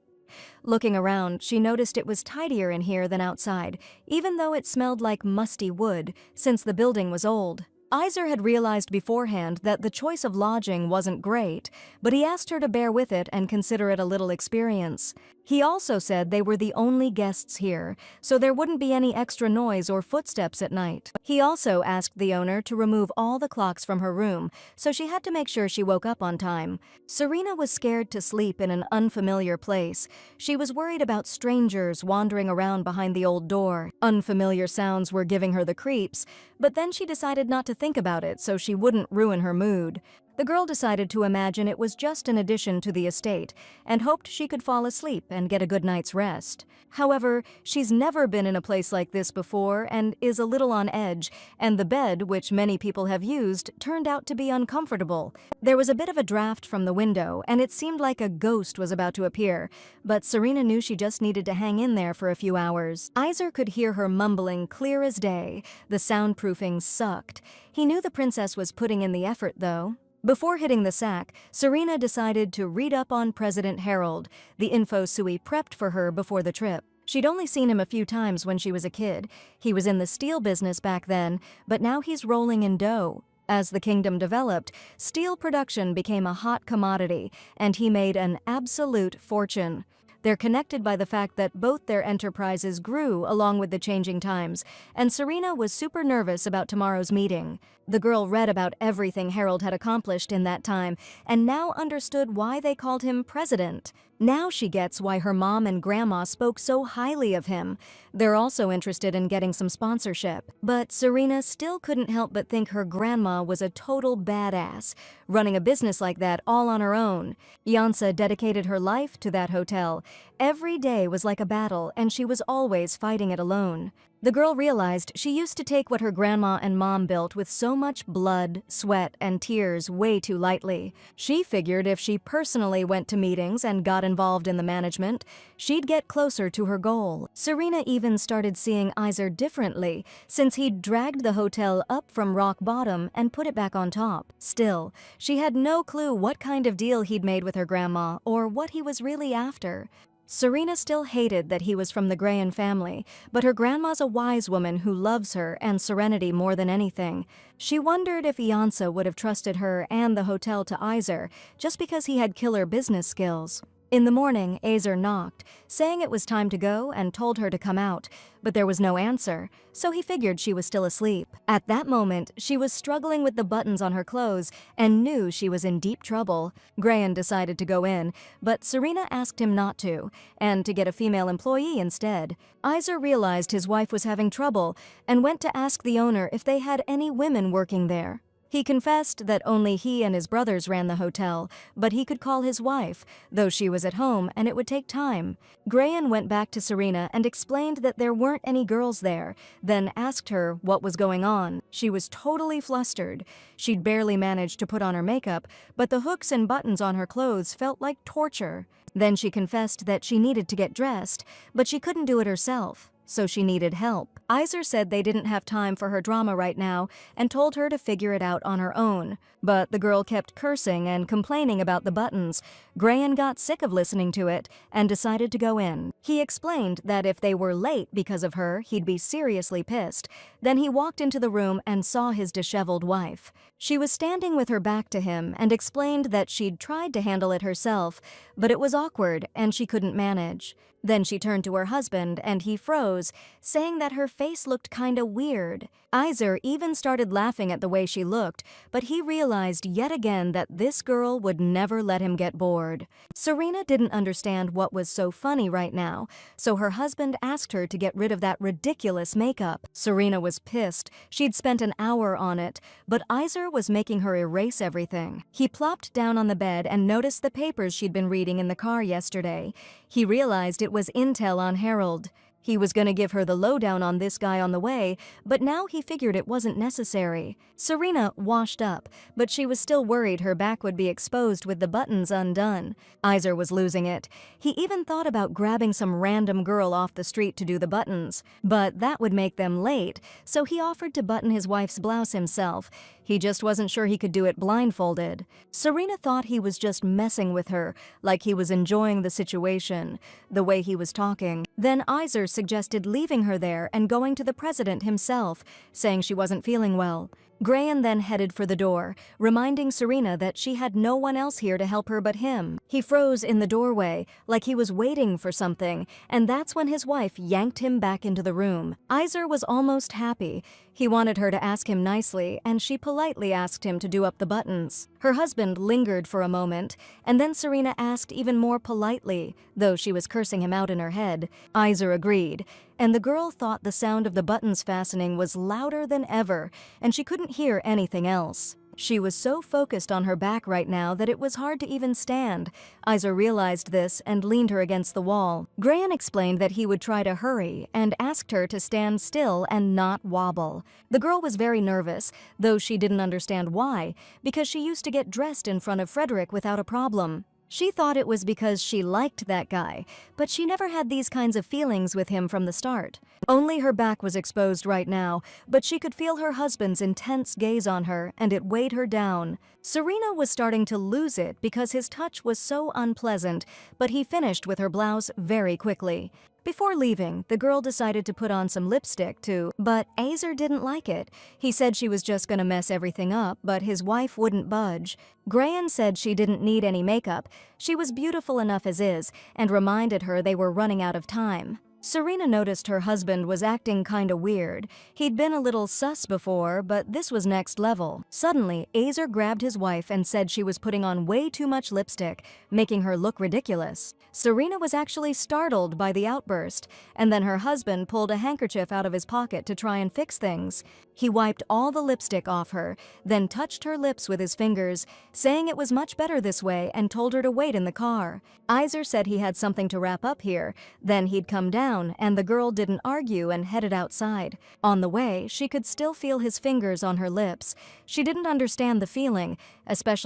Looking around, she noticed it was tidier in here than outside, even though it smelled like musty wood, since the building was old. Eizer had realized beforehand that the choice of lodging wasn't great, but he asked her to bear with it and consider it a little experience. He also said they were the only guests here, so there wouldn't be any extra noise or footsteps at night. He also asked the owner to remove all the clocks from her room, so she had to make sure she woke up on time. Serena was scared to sleep in an unfamiliar place. She was worried about strangers wandering around behind the old door. Unfamiliar sounds were giving her the creeps, but then she decided not to think about it so she wouldn't ruin her mood. The girl decided to imagine it was just an addition to the estate and hoped she could fall asleep and get a good night's rest. However, she's never been in a place like this before and is a little on edge, and the bed, which many people have used, turned out to be uncomfortable. There was a bit of a draft from the window, and it seemed like a ghost was about to appear, but Serena knew she just needed to hang in there for a few hours. Eizer could hear her mumbling clear as day. The soundproofing sucked. He knew the princess was putting in the effort, though. Before hitting the sack, Serena decided to read up on President Harold, the info Sui prepped for her before the trip. She'd only seen him a few times when she was a kid. He was in the steel business back then, but now he's rolling in dough. As the kingdom developed, steel production became a hot commodity, and he made an absolute fortune. They're connected by the fact that both their enterprises grew along with the changing times, and Serena was super nervous about tomorrow's meeting. The girl read about everything Harold had accomplished in that time, and now understood why they called him president. Now she gets why her mom and grandma spoke so highly of him. They're also interested in getting some sponsorship. But Serena still couldn't help but think her grandma was a total badass, running a business like that all on her own. Yansa dedicated her life to that hotel. Every day was like a battle, and she was always fighting it alone. The girl realized she used to take what her grandma and mom built with so much blood, sweat, and tears way too lightly. She figured if she personally went to meetings and got involved in the management, she'd get closer to her goal. Serena even started seeing Eizer differently, since he'd dragged the hotel up from rock bottom and put it back on top. Still, she had no clue what kind of deal he'd made with her grandma or what he was really after. Serena still hated that he was from the Grayan family, but her grandma's a wise woman who loves her and Serenity more than anything. She wondered if Iansa would have trusted her and the hotel to Eizer just because he had killer business skills. In the morning, Eizer knocked, saying it was time to go and told her to come out, but there was no answer, so he figured she was still asleep. At that moment, she was struggling with the buttons on her clothes and knew she was in deep trouble. Grayan decided to go in, but Serena asked him not to, and to get a female employee instead. Eizer realized his wife was having trouble and went to ask the owner if they had any women working there. He confessed that only he and his brothers ran the hotel, but he could call his wife, though she was at home and it would take time. Grayan went back to Serena and explained that there weren't any girls there, then asked her what was going on. She was totally flustered. She'd barely managed to put on her makeup, but the hooks and buttons on her clothes felt like torture. Then she confessed that she needed to get dressed, but she couldn't do it herself, so she needed help. Eizer said they didn't have time for her drama right now and told her to figure it out on her own. But the girl kept cursing and complaining about the buttons. Grayan got sick of listening to it and decided to go in. He explained that if they were late because of her, he'd be seriously pissed. Then he walked into the room and saw his disheveled wife. She was standing with her back to him and explained that she'd tried to handle it herself, but it was awkward and she couldn't manage. Then she turned to her husband and he froze, saying that her face looked kinda weird. Eizer even started laughing at the way she looked, but he realized yet again that this girl would never let him get bored. Serena didn't understand what was so funny right now, so her husband asked her to get rid of that ridiculous makeup. Serena was pissed. She'd spent an hour on it, but Eizer was making her erase everything. He plopped down on the bed and noticed the papers she'd been reading in the car yesterday. He realized it was intel on Harold. He was going to give her the lowdown on this guy on the way, but now he figured it wasn't necessary. Serena washed up, but she was still worried her back would be exposed with the buttons undone. Eizer was losing it. He even thought about grabbing some random girl off the street to do the buttons, but that would make them late, so he offered to button his wife's blouse himself. He just wasn't sure he could do it blindfolded. Serena thought he was just messing with her, like he was enjoying the situation, the way he was talking. Then Eizer suggested leaving her there and going to the president himself, saying she wasn't feeling well. Grayan then headed for the door, reminding Serena that she had no one else here to help her but him. He froze in the doorway, like he was waiting for something, and that's when his wife yanked him back into the room. Eizer was almost happy. He wanted her to ask him nicely, and she politely asked him to do up the buttons. Her husband lingered for a moment, and then Serena asked even more politely, though she was cursing him out in her head. Eizer agreed, and the girl thought the sound of the buttons fastening was louder than ever, and she couldn't hear anything else. She was so focused on her back right now that it was hard to even stand. Eizer realized this and leaned her against the wall. Grayan explained that he would try to hurry and asked her to stand still and not wobble. The girl was very nervous, though she didn't understand why, because she used to get dressed in front of Frederick without a problem. She thought it was because she liked that guy, but she never had these kinds of feelings with him from the start. Only her back was exposed right now, but she could feel her husband's intense gaze on her, and it weighed her down. Serena was starting to lose it because his touch was so unpleasant, but he finished with her blouse very quickly. Before leaving, the girl decided to put on some lipstick too, but Eizer didn't like it. He said she was just gonna mess everything up, but his wife wouldn't budge. Grayan said she didn't need any makeup. She was beautiful enough as is, and reminded her they were running out of time. Serena noticed her husband was acting kinda weird. He'd been a little sus before, but this was next level. Suddenly, Eizer grabbed his wife and said she was putting on way too much lipstick, making her look ridiculous. Serena was actually startled by the outburst, and then her husband pulled a handkerchief out of his pocket to try and fix things. He wiped all the lipstick off her, then touched her lips with his fingers, saying it was much better this way and told her to wait in the car. Eizer said he had something to wrap up here, then he'd come down, and the girl didn't argue and headed outside. On the way, she could still feel his fingers on her lips. She didn't understand the feeling, especially